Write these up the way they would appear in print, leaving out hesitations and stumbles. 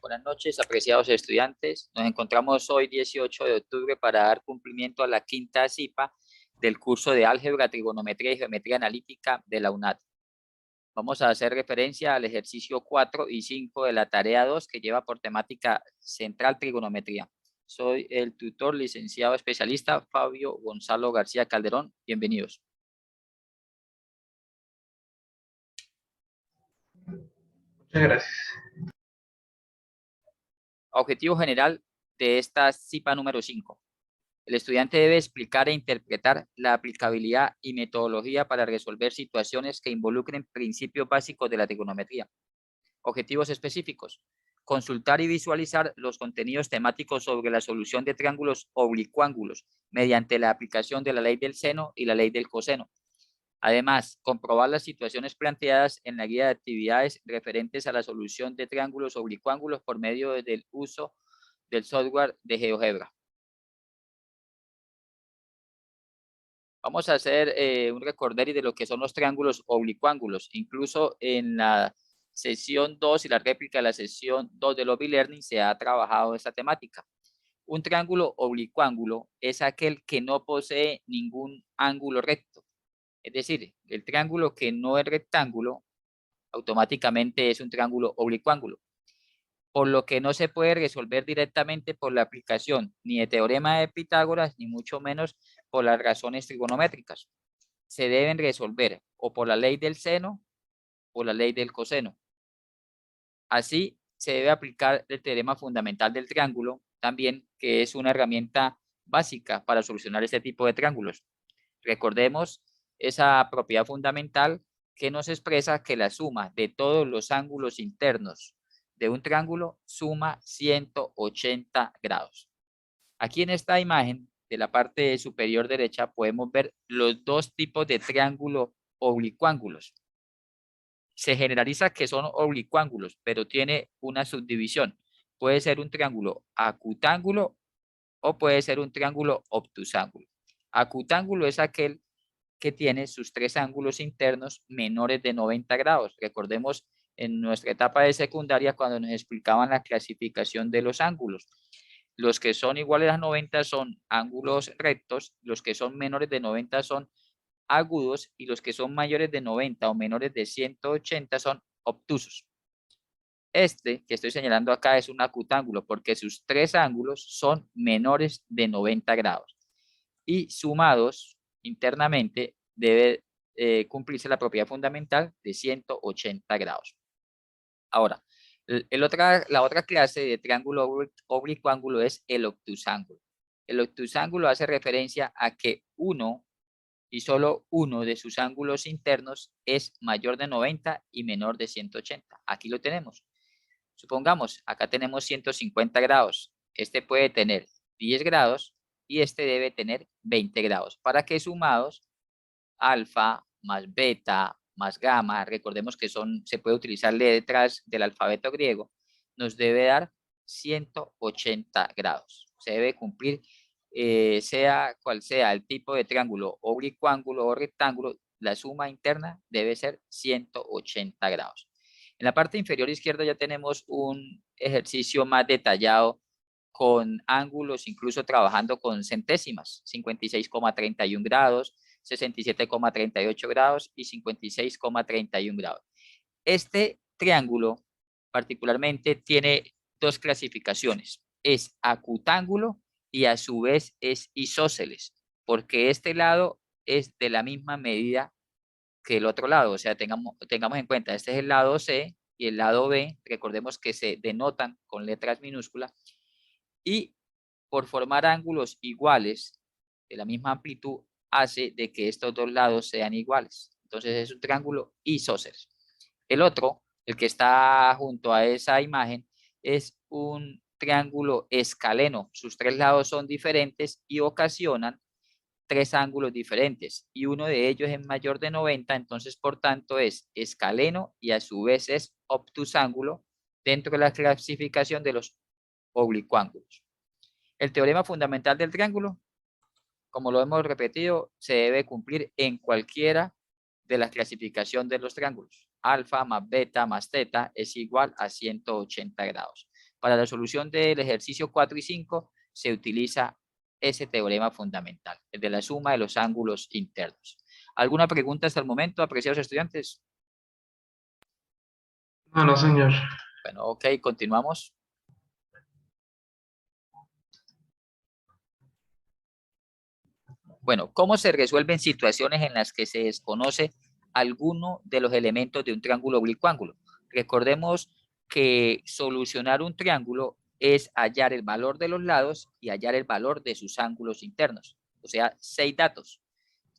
Buenas noches, apreciados estudiantes. Nos encontramos hoy, 18 de octubre, para dar cumplimiento a la quinta cita del curso de Álgebra, Trigonometría y Geometría Analítica de la UNAD. Vamos a hacer referencia al ejercicio 4 y 5 de la tarea 2, que lleva por temática central trigonometría. Soy el tutor licenciado especialista Fabio Gonzalo García Calderón. Bienvenidos. Muchas gracias. Objetivo general de esta cita número 5. El estudiante debe explicar e interpretar la aplicabilidad y metodología para resolver situaciones que involucren principios básicos de la trigonometría. Objetivos específicos. Consultar y visualizar los contenidos temáticos sobre la solución de triángulos oblicuángulos mediante la aplicación de la ley del seno y la ley del coseno. Además, comprobar las situaciones planteadas en la guía de actividades referentes a la solución de triángulos oblicuángulos por medio del uso del software de GeoGebra. Vamos a hacer un recorderis de lo que son los triángulos oblicuángulos. Incluso en la sesión 2 y la réplica de la sesión 2 de Lobby Learning se ha trabajado esta temática. Un triángulo oblicuángulo es aquel que no posee ningún ángulo recto. Es decir, el triángulo que no es rectángulo automáticamente es un triángulo oblicuángulo, por lo que no se puede resolver directamente por la aplicación ni de teorema de Pitágoras, ni mucho menos por las razones trigonométricas. Se deben resolver o por la ley del seno o la ley del coseno. Así, se debe aplicar el teorema fundamental del triángulo, también, que es una herramienta básica para solucionar este tipo de triángulos. Recordemos esa propiedad fundamental que nos expresa que la suma de todos los ángulos internos de un triángulo suma 180 grados. Aquí en esta imagen de la parte superior derecha podemos ver los dos tipos de triángulo oblicuángulos. Se generaliza que son oblicuángulos, pero tiene una subdivisión. Puede ser un triángulo acutángulo o puede ser un triángulo obtusángulo. Acutángulo es aquel que tiene sus tres ángulos internos menores de 90 grados. Recordemos en nuestra etapa de secundaria cuando nos explicaban la clasificación de los ángulos. Los que son iguales a 90 son ángulos rectos, los que son menores de 90 son agudos y los que son mayores de 90 o menores de 180 son obtusos. Este que estoy señalando acá es un acutángulo porque sus tres ángulos son menores de 90 grados y sumados internamente debe cumplirse la propiedad fundamental de 180 grados. Ahora, la otra clase de triángulo oblicuángulo es el obtusángulo. El obtusángulo hace referencia a que uno y solo uno de sus ángulos internos es mayor de 90 y menor de 180. Aquí lo tenemos. Supongamos, acá tenemos 150 grados. Este puede tener 10 grados y este debe tener 20 grados. Para que sumados, alfa más beta más gamma, recordemos que se puede utilizar letras del alfabeto griego, nos debe dar 180 grados. Se debe cumplir, sea cual sea el tipo de triángulo, oblicuángulo o rectángulo, la suma interna debe ser 180 grados. En la parte inferior izquierda ya tenemos un ejercicio más detallado con ángulos, incluso trabajando con centésimas, 56,31 grados, 67,38 grados y 56,31 grados. Este triángulo particularmente tiene dos clasificaciones. Es acutángulo y a su vez es isósceles, porque este lado es de la misma medida que el otro lado. O sea, tengamos en cuenta, este es el lado C y el lado B, recordemos que se denotan con letras minúsculas, y por formar ángulos iguales de la misma amplitud hace de que estos dos lados sean iguales. Entonces es un triángulo isósceles. El otro, el que está junto a esa imagen, es un triángulo escaleno. Sus tres lados son diferentes y ocasionan tres ángulos diferentes y uno de ellos es mayor de 90, entonces por tanto es escaleno y a su vez es obtusángulo dentro de la clasificación de los oblicuángulos. El teorema fundamental del triángulo, como lo hemos repetido, se debe cumplir en cualquiera de las clasificaciones de los triángulos. Alfa más beta más teta es igual a 180 grados. Para la solución del ejercicio 4 y 5 se utiliza ese teorema fundamental, el de la suma de los ángulos internos. ¿Alguna pregunta hasta el momento, apreciados estudiantes? No, no, señor. Bueno, ok, continuamos. Bueno, ¿cómo se resuelven situaciones en las que se desconoce alguno de los elementos de un triángulo oblicuángulo? Recordemos que solucionar un triángulo es hallar el valor de los lados y hallar el valor de sus ángulos internos. O sea, 6 datos,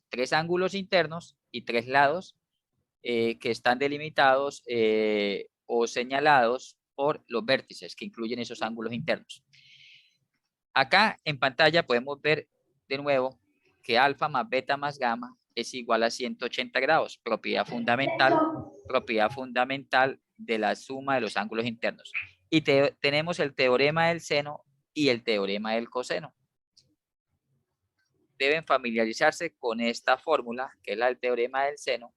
3 ángulos internos y 3 lados que están delimitados o señalados por los vértices que incluyen esos ángulos internos. Acá en pantalla podemos ver de nuevo que alfa más beta más gamma es igual a 180 grados, propiedad fundamental de la suma de los ángulos internos. Y tenemos el teorema del seno y el teorema del coseno. Deben familiarizarse con esta fórmula, que es la del teorema del seno,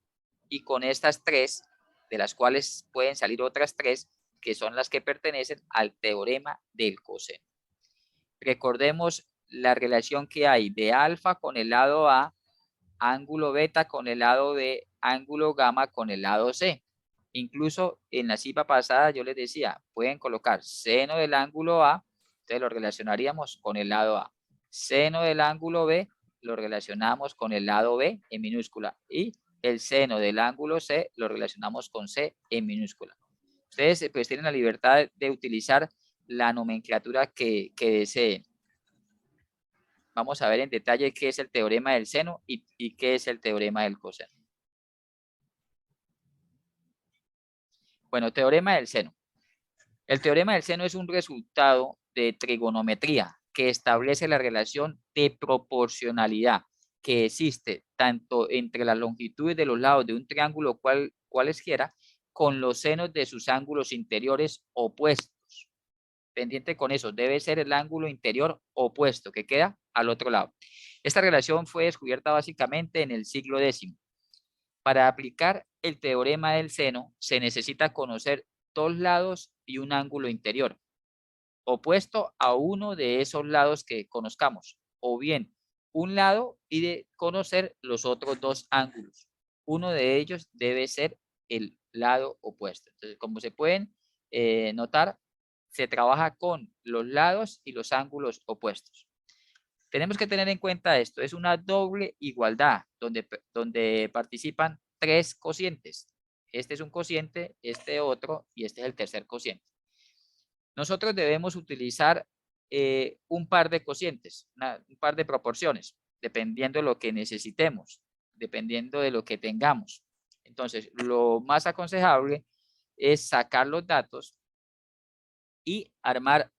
y con estas 3, de las cuales pueden salir otras 3, que son las que pertenecen al teorema del coseno. Recordemos la relación que hay de alfa con el lado A, ángulo beta con el lado B, ángulo gamma con el lado C. Incluso en la cita pasada yo les decía, pueden colocar seno del ángulo A, entonces lo relacionaríamos con el lado A. Seno del ángulo B, lo relacionamos con el lado B en minúscula. Y el seno del ángulo C, lo relacionamos con C en minúscula. Ustedes pues tienen la libertad de utilizar la nomenclatura que deseen. Vamos a ver en detalle qué es el teorema del seno y qué es el teorema del coseno. Bueno, teorema del seno. El teorema del seno es un resultado de trigonometría que establece la relación de proporcionalidad que existe tanto entre las longitudes de los lados de un triángulo cualesquiera con los senos de sus ángulos interiores opuestos. Pendiente con eso, debe ser el ángulo interior opuesto que queda al otro lado. Esta relación fue descubierta básicamente en el siglo X. Para aplicar el teorema del seno se necesita conocer 2 lados y un ángulo interior, opuesto a uno de esos lados que conozcamos, o bien un lado y de conocer los otros 2 ángulos. Uno de ellos debe ser el lado opuesto. Entonces, como se pueden notar, se trabaja con los lados y los ángulos opuestos. Tenemos que tener en cuenta esto, es una doble igualdad donde participan 3 cocientes. Este es un cociente, este otro y este es el tercer cociente. Nosotros debemos utilizar un par de cocientes, un par de proporciones, dependiendo de lo que necesitemos, dependiendo de lo que tengamos. Entonces, lo más aconsejable es sacar los datos y armar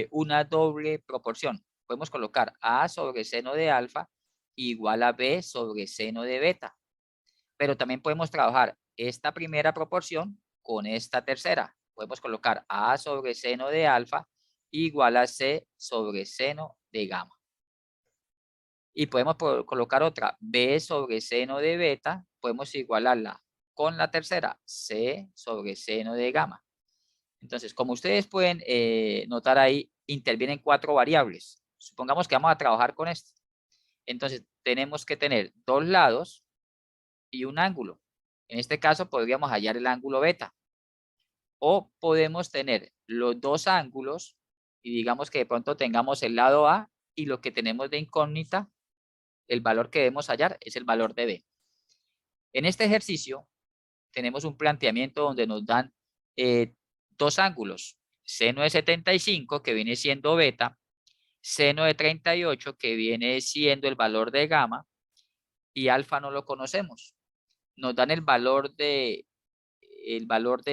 una doble proporción. Podemos colocar A sobre seno de alfa igual a B sobre seno de beta. Pero también podemos trabajar esta primera proporción con esta tercera. Podemos colocar A sobre seno de alfa igual a C sobre seno de gamma. Y podemos colocar otra B sobre seno de beta, podemos igualarla con la tercera C sobre seno de gamma. Entonces, como ustedes pueden notar ahí, intervienen 4 variables. Supongamos que vamos a trabajar con esto. Entonces, tenemos que tener 2 lados y un ángulo. En este caso, podríamos hallar el ángulo beta. O podemos tener los 2 ángulos y digamos que de pronto tengamos el lado A y lo que tenemos de incógnita, el valor que debemos hallar es el valor de B. En este ejercicio, tenemos un planteamiento donde nos dan 2 ángulos, seno de 75 que viene siendo beta, seno de 38 que viene siendo el valor de gamma y alfa no lo conocemos. Nos dan el valor de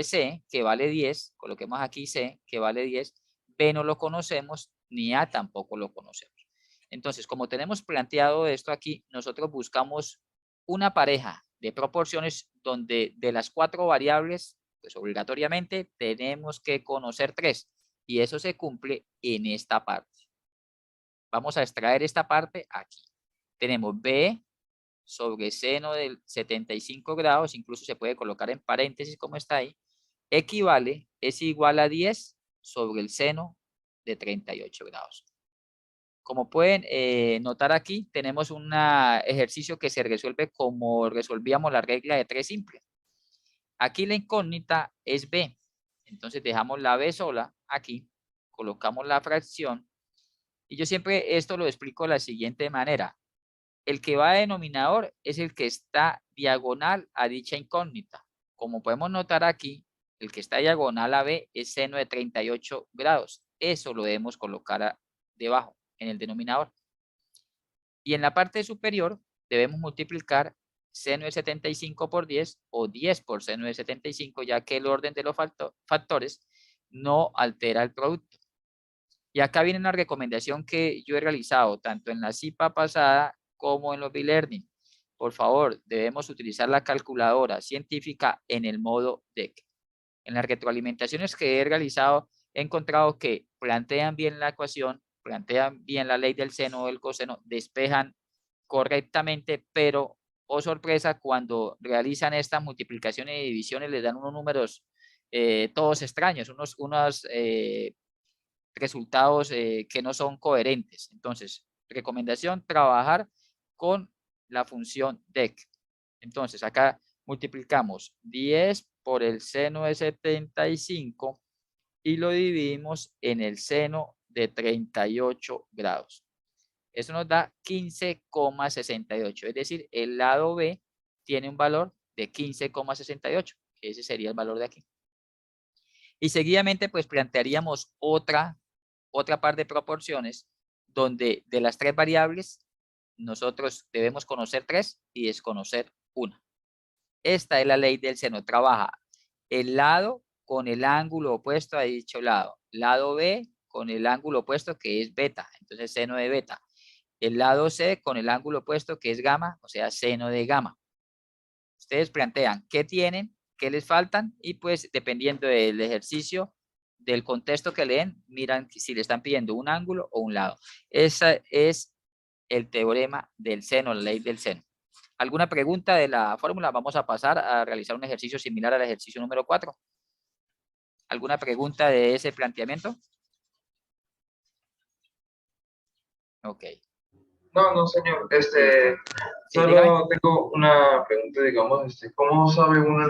C que vale 10, coloquemos aquí C que vale 10, B no lo conocemos ni A tampoco lo conocemos. Entonces, como tenemos planteado esto aquí, nosotros buscamos una pareja de proporciones donde de las 4 variables, pues obligatoriamente tenemos que conocer 3 y eso se cumple en esta parte. Vamos a extraer esta parte aquí. Tenemos B sobre seno del 75 grados, incluso se puede colocar en paréntesis como está ahí, es igual a 10 sobre el seno de 38 grados. Como pueden notar aquí, tenemos un ejercicio que se resuelve como resolvíamos la regla de 3 simple. Aquí la incógnita es b. Entonces dejamos la b sola aquí, colocamos la fracción. Y yo siempre esto lo explico de la siguiente manera. El que va a denominador es el que está diagonal a dicha incógnita. Como podemos notar aquí, el que está diagonal a b es seno de 38 grados. Eso lo debemos colocar debajo, en el denominador. Y en la parte superior debemos multiplicar seno de 75 por 10 o 10 por seno de 75, ya que el orden de los factores no altera el producto. Y acá viene una recomendación que yo he realizado tanto en la CIPA pasada como en los B-Learning. Por favor, debemos utilizar la calculadora científica en el modo DEC. En las retroalimentaciones que he realizado, he encontrado que plantean bien la ecuación, plantean bien la ley del seno o del coseno, despejan correctamente, pero, oh sorpresa, cuando realizan estas multiplicaciones y divisiones, les dan unos números todos extraños, unos resultados que no son coherentes. Entonces, recomendación, trabajar con la función DEC. Entonces, acá multiplicamos 10 por el seno de 75 y lo dividimos en el seno de 38 grados. Eso nos da 15,68. Es decir, el lado B tiene un valor de 15,68. Ese sería el valor de aquí. Y seguidamente, pues plantearíamos otra par de proporciones donde de las 3 variables nosotros debemos conocer 3 y desconocer 1. Esta es la ley del seno. Trabaja el lado con el ángulo opuesto a dicho lado. Lado B con el ángulo opuesto que es beta, entonces seno de beta. El lado C con el ángulo opuesto que es gamma, o sea, seno de gamma. Ustedes plantean qué tienen, qué les faltan y pues dependiendo del ejercicio, del contexto que leen, miran si le están pidiendo un ángulo o un lado. Ese es el teorema del seno, la ley del seno. ¿Alguna pregunta de la fórmula? Vamos a pasar a realizar un ejercicio similar al ejercicio número 4. ¿Alguna pregunta de ese planteamiento? Ok. No, señor. Listo. Sí, dígame. Solo tengo una pregunta, digamos, ¿cómo sabe uno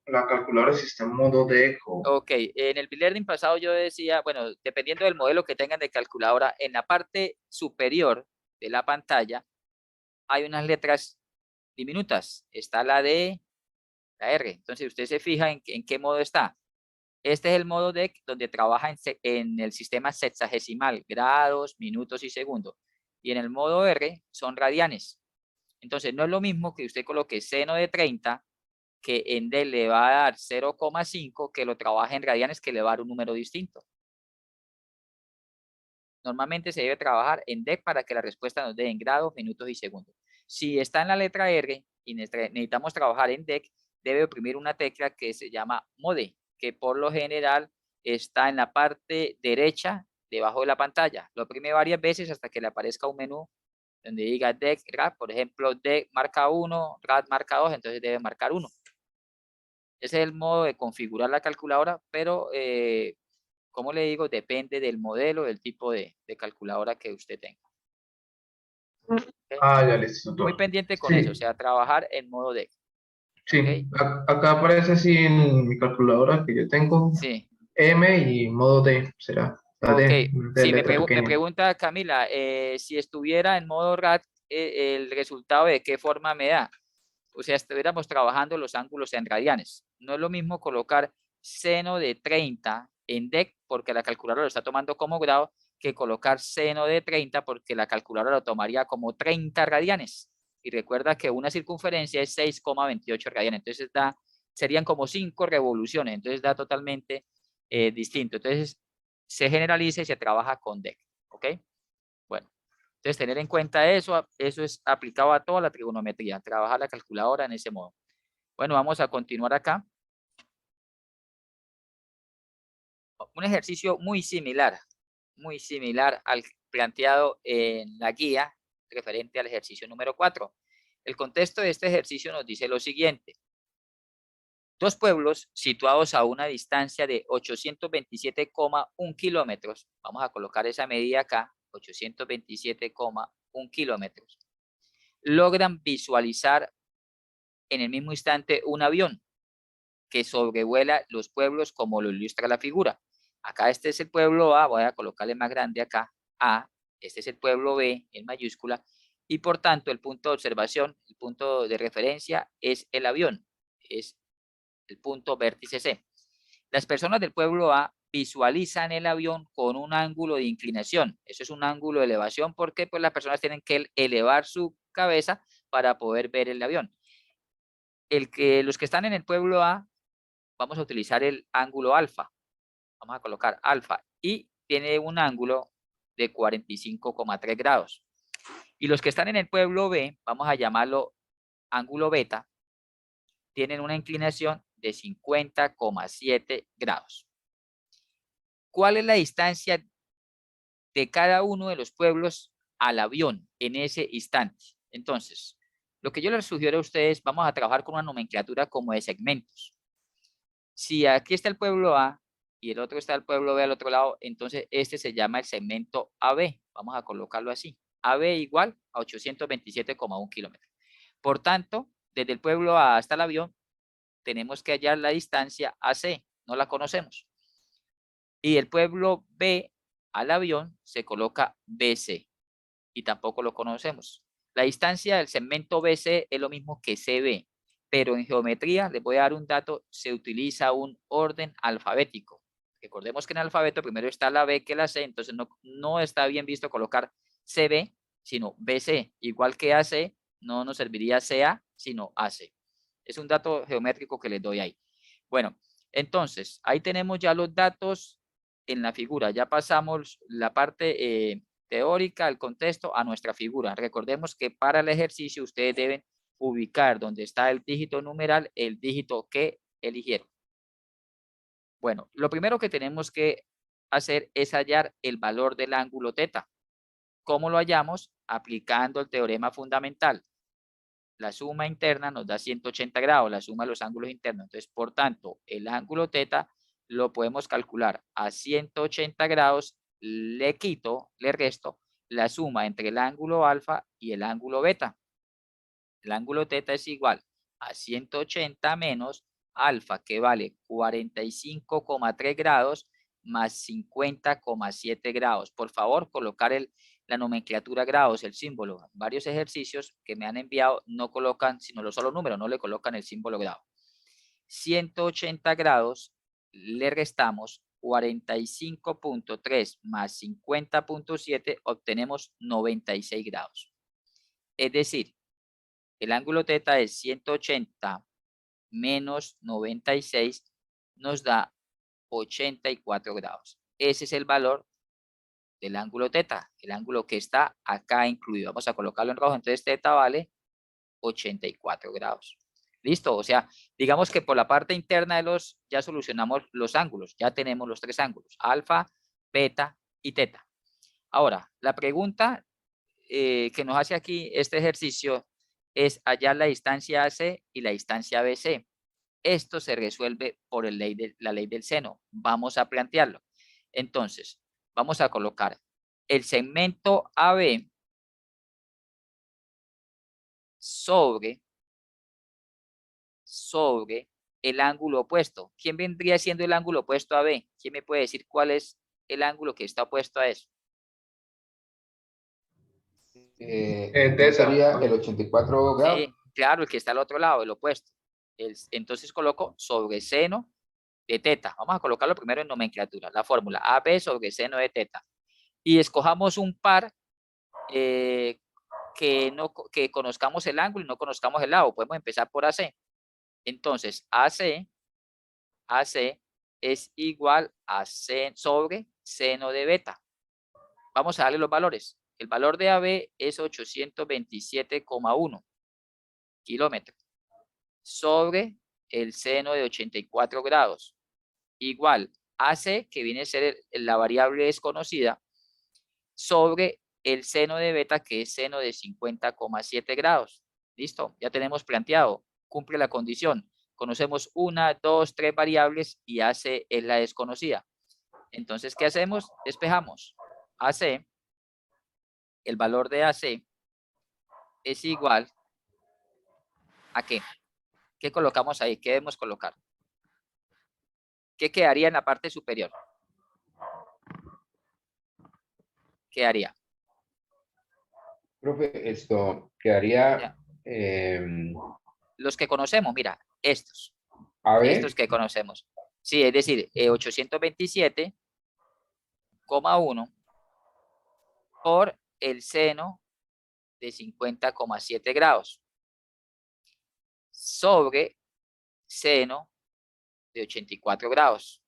la calculadora si está en modo de eco? Ok, en el B-Learning pasado yo decía, bueno, dependiendo del modelo que tengan de calculadora, en la parte superior de la pantalla hay unas letras diminutas. Está la D, la R. Entonces usted se fija en qué modo está. Este es el modo DEC donde trabaja en el sistema sexagesimal, grados, minutos y segundos. Y en el modo R son radianes. Entonces no es lo mismo que usted coloque seno de 30, que en D le va a dar 0,5, que lo trabaje en radianes, que le va a dar un número distinto. Normalmente se debe trabajar en DEC para que la respuesta nos dé en grados, minutos y segundos. Si está en la letra R y necesitamos trabajar en DEC, debe oprimir una tecla que se llama Mode, que por lo general está en la parte derecha debajo de la pantalla. Lo oprime varias veces hasta que le aparezca un menú donde diga DEC, RAD, por ejemplo, DEC marca 1, RAD marca 2, entonces debe marcar 1. Ese es el modo de configurar la calculadora, pero como le digo, depende del modelo, del tipo de calculadora que usted tenga. ¿Okay? Ya listo, Muy doctor. pendiente con eso, o Sí, sea, trabajar en modo DEC. sí. ¿Ok? Acá aparece así en mi calculadora que yo tengo Sí. M y modo D, será. La Ok. D, de Sí, letra me pequeña. pregunta Camila, si estuviera en modo RAD, el resultado de qué forma me da. O sea, estuviéramos trabajando los ángulos en radianes. No es lo mismo colocar seno de 30 en DEC porque la calculadora lo está tomando como grado que colocar seno de 30 porque la calculadora lo tomaría como 30 radianes. Y recuerda que una circunferencia es 6,28 radianes. Entonces serían como 5 revoluciones. Entonces da totalmente distinto. Entonces se generaliza y se trabaja con DEC. ¿Ok? Bueno. Entonces, tener en cuenta eso es aplicado a toda la trigonometría, trabajar la calculadora en ese modo. Bueno, vamos a continuar acá. Un ejercicio muy similar al planteado en la guía referente al ejercicio número 4. El contexto de este ejercicio nos dice lo siguiente. Dos pueblos situados a una distancia de 827,1 kilómetros. Vamos a colocar esa medida acá, 827,1 kilómetros. Logran visualizar en el mismo instante un avión que sobrevuela los pueblos como lo ilustra la figura. Acá este es el pueblo A, voy a colocarle más grande acá, A, este es el pueblo B en mayúscula, y por tanto el punto de observación, el punto de referencia es el avión, es el punto vértice C. Las personas del pueblo A visualizan el avión con un ángulo de inclinación. Eso es un ángulo de elevación porque pues, las personas tienen que elevar su cabeza para poder ver el avión. Los que están en el pueblo A, vamos a utilizar el ángulo alfa. Vamos a colocar alfa y tiene un ángulo de 45,3 grados. Y los que están en el pueblo B, vamos a llamarlo ángulo beta, tienen una inclinación de 50,7 grados. ¿Cuál es la distancia de cada uno de los pueblos al avión en ese instante? Entonces, lo que yo les sugiero a ustedes, vamos a trabajar con una nomenclatura como de segmentos. Si aquí está el pueblo A y el otro está el pueblo B al otro lado, entonces este se llama el segmento AB. Vamos a colocarlo así. AB igual a 827,1 kilómetros. Por tanto, desde el pueblo A hasta el avión, tenemos que hallar la distancia AC. No la conocemos. Y el pueblo B al avión se coloca BC y tampoco lo conocemos. La distancia del segmento BC es lo mismo que CB, pero en geometría, les voy a dar un dato, se utiliza un orden alfabético. Recordemos que en el alfabeto primero está la B que la C, entonces no está bien visto colocar CB, sino BC. Igual que AC, no nos serviría CA, sino AC. Es un dato geométrico que les doy ahí. Bueno, entonces, ahí tenemos ya los datos en la figura. Ya pasamos la parte teórica, el contexto, a nuestra figura. Recordemos que para el ejercicio ustedes deben ubicar donde está el dígito numeral, el dígito que eligieron. Bueno, lo primero que tenemos que hacer es hallar el valor del ángulo teta. ¿Cómo lo hallamos? Aplicando el teorema fundamental. La suma interna nos da 180 grados, la suma de los ángulos internos. Entonces, por tanto, el ángulo teta lo podemos calcular a 180 grados, le resto la suma entre el ángulo alfa y el ángulo beta. El ángulo teta es igual a 180 menos alfa, que vale 45,3 grados, más 50,7 grados. Por favor, colocar la nomenclatura grados, el símbolo. Varios ejercicios que me han enviado no colocan sino los solo números, no le colocan el símbolo grado. 180 grados le restamos 45,3 más 50,7, obtenemos 96 grados. Es decir, el ángulo teta es 180 menos 96, nos da 84 grados. Ese es el valor del ángulo teta, el ángulo que está acá incluido. Vamos a colocarlo en rojo, entonces teta vale 84 grados. Listo, o sea, digamos que por la parte interna de ya solucionamos los ángulos, ya tenemos los tres ángulos, alfa, beta y teta. Ahora, la pregunta que nos hace aquí este ejercicio es hallar la distancia AC y la distancia BC. Esto se resuelve por la ley del seno. Vamos a plantearlo. Entonces, vamos a colocar el segmento AB sobre el ángulo opuesto. ¿Quién vendría siendo el ángulo opuesto a B? ¿Quién me puede decir cuál es el ángulo que está opuesto a eso? Sería el 84 grados. Sí, claro, el que está al otro lado, el opuesto. Entonces coloco sobre seno de teta. Vamos a colocarlo primero en nomenclatura. La fórmula AB sobre seno de teta. Y escojamos un par que conozcamos el ángulo y no conozcamos el lado. Podemos empezar por AC. Entonces, AC es igual a sobre seno de beta. Vamos a darle los valores. El valor de AB es 827,1 kilómetros sobre el seno de 84 grados. Igual AC, que viene a ser la variable desconocida, sobre el seno de beta, que es seno de 50,7 grados. Listo, ya tenemos planteado. Cumple la condición. Conocemos una, dos, tres variables y AC es la desconocida. Entonces, ¿qué hacemos? Despejamos. AC, el valor de AC es igual a ¿qué? ¿Qué colocamos ahí? ¿Qué debemos colocar? ¿Qué quedaría en la parte superior? ¿Qué haría? Profe, esto quedaría Ya. Los que conocemos, mira, estos AB. que conocemos. Sí, es decir, 827,1 por el seno de 50,7 grados sobre seno de 84 grados.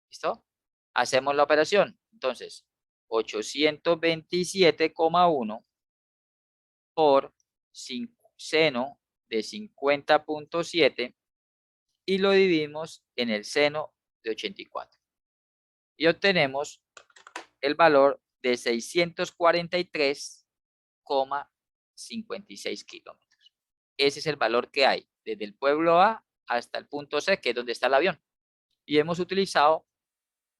¿Listo? Hacemos la operación. Entonces, 827,1 por seno de 50,7 y lo dividimos en el seno de 84. Y obtenemos el valor de 643,56 kilómetros. Ese es el valor que hay desde el pueblo A hasta el punto C, que es donde está el avión. Y hemos utilizado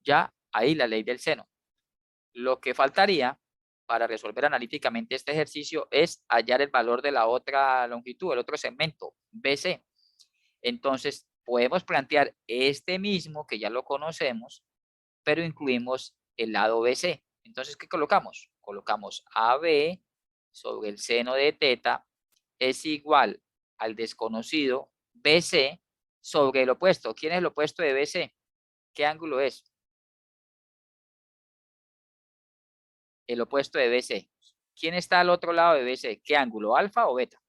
ya ahí la ley del seno. Lo que faltaría para resolver analíticamente este ejercicio es hallar el valor de la otra longitud, el otro segmento, BC. Entonces, podemos plantear este mismo, que ya lo conocemos, pero incluimos el lado BC. Entonces, ¿qué colocamos? Colocamos AB sobre el seno de teta es igual al desconocido BC sobre el opuesto. ¿Quién es el opuesto de BC? ¿Qué ángulo es? El opuesto de BC. ¿Quién está al otro lado de BC? ¿Qué ángulo? ¿Alfa o beta?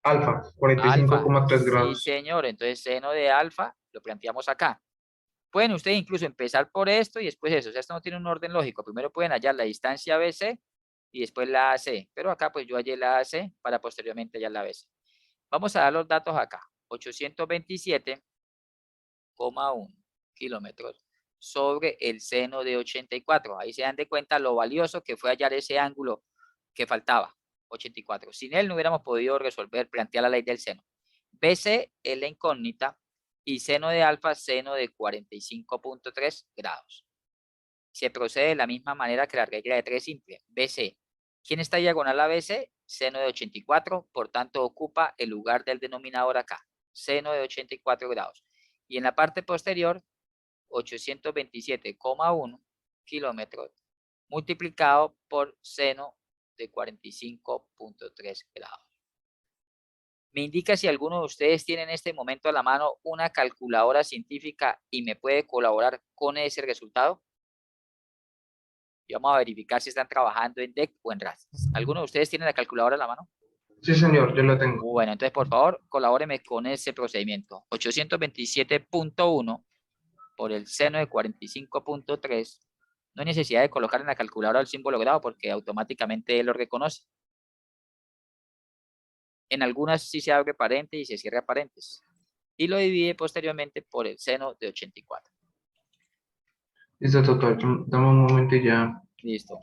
Alfa, Alfa. 45,3 Sí, grados. señor. Entonces, seno de alfa lo planteamos acá. Pueden ustedes incluso empezar por esto y después eso. O sea, esto no tiene un orden lógico. Primero pueden hallar la distancia BC y después la AC. Pero acá pues yo hallé la AC para posteriormente hallar la BC. Vamos a dar los datos acá. 827,1 kilómetros sobre el seno de 84. Ahí se dan de cuenta lo valioso que fue hallar ese ángulo que faltaba, 84. Sin él no hubiéramos podido resolver, plantear la ley del seno. BC es la incógnita y seno de alfa, seno de 45,3 grados. Se procede de la misma manera que la regla de 3 simple. BC. ¿Quién está diagonal a BC? Seno de 84, por tanto ocupa el lugar del denominador acá. Seno de 84 grados. Y en la parte posterior, 827,1 kilómetros multiplicado por seno de 45,3 grados. Me indica si alguno de ustedes tiene en este momento a la mano una calculadora científica y me puede colaborar con ese resultado. Y vamos a verificar si están trabajando en DEC o en RAS. ¿Alguno de ustedes tiene la calculadora a la mano? Sí, señor, yo la tengo. Bueno, entonces por favor, colabóreme con ese procedimiento. 827,1 por el seno de 45,3. No hay necesidad de colocar en la calculadora el símbolo grado porque automáticamente él lo reconoce. En algunas sí se abre paréntesis y se cierra paréntesis. Y lo divide posteriormente por el seno de 84. Listo, doctor. Dame un momento y ya. Listo.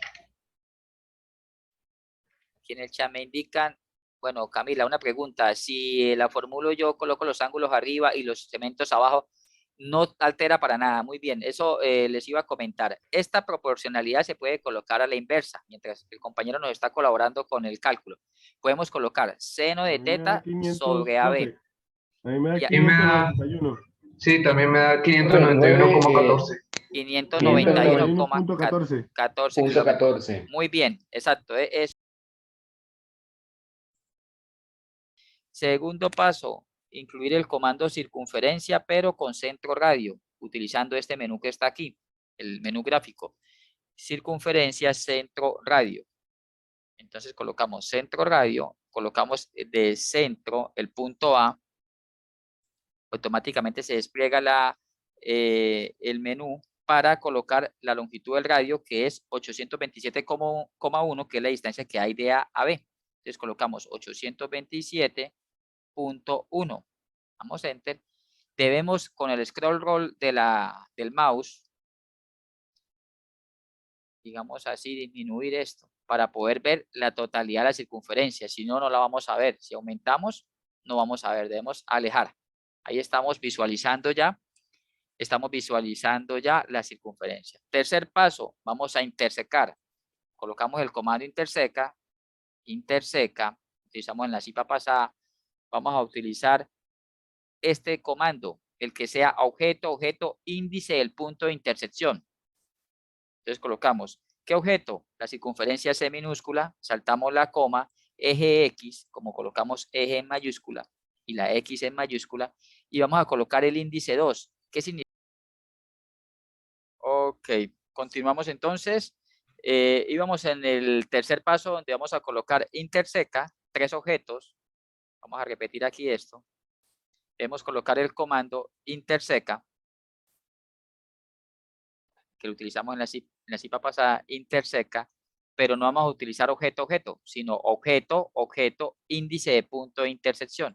Aquí en el chat me indican, bueno, Camila, una pregunta. Si la formulo yo, coloco los ángulos arriba y los segmentos abajo, no altera para nada. Muy bien, eso les iba a comentar. Esta proporcionalidad se puede colocar a la inversa, mientras el compañero nos está colaborando con el cálculo. Podemos colocar seno de teta sobre AB. A mí me da Y 591. Sí, también me da 591,14. 591,14 kilómetros. 14. Muy bien, exacto. Segundo paso, incluir el comando circunferencia, pero con centro radio, utilizando este menú que está aquí, el menú gráfico. Circunferencia, centro radio. Entonces colocamos centro radio, colocamos de centro el punto A, automáticamente se despliega el menú para colocar la longitud del radio, que es 827,1, que es la distancia que hay de A a B. Entonces colocamos 827,1. Damos enter. Debemos con el scroll roll del mouse, digamos así, disminuir esto para poder ver la totalidad de la circunferencia. Si no, no la vamos a ver. Si aumentamos, no vamos a ver. Debemos alejar Ahí estamos visualizando ya. Estamos visualizando ya la circunferencia. Tercer paso, vamos a intersecar. Colocamos el comando interseca, utilizamos en la cita pasada. Vamos a utilizar este comando, el que sea objeto, índice del punto de intersección. Entonces colocamos, ¿qué objeto? La circunferencia C minúscula, saltamos la coma, eje X, como colocamos eje en mayúscula y la X en mayúscula, y vamos a colocar el índice 2. ¿Qué significa? Ok, continuamos entonces. Íbamos en el tercer paso donde vamos a colocar interseca, 3 objetos. Vamos a repetir aquí esto. Debemos colocar el comando interseca, que lo utilizamos en la cita pasada, interseca, pero no vamos a utilizar objeto, sino objeto, índice de punto de intersección.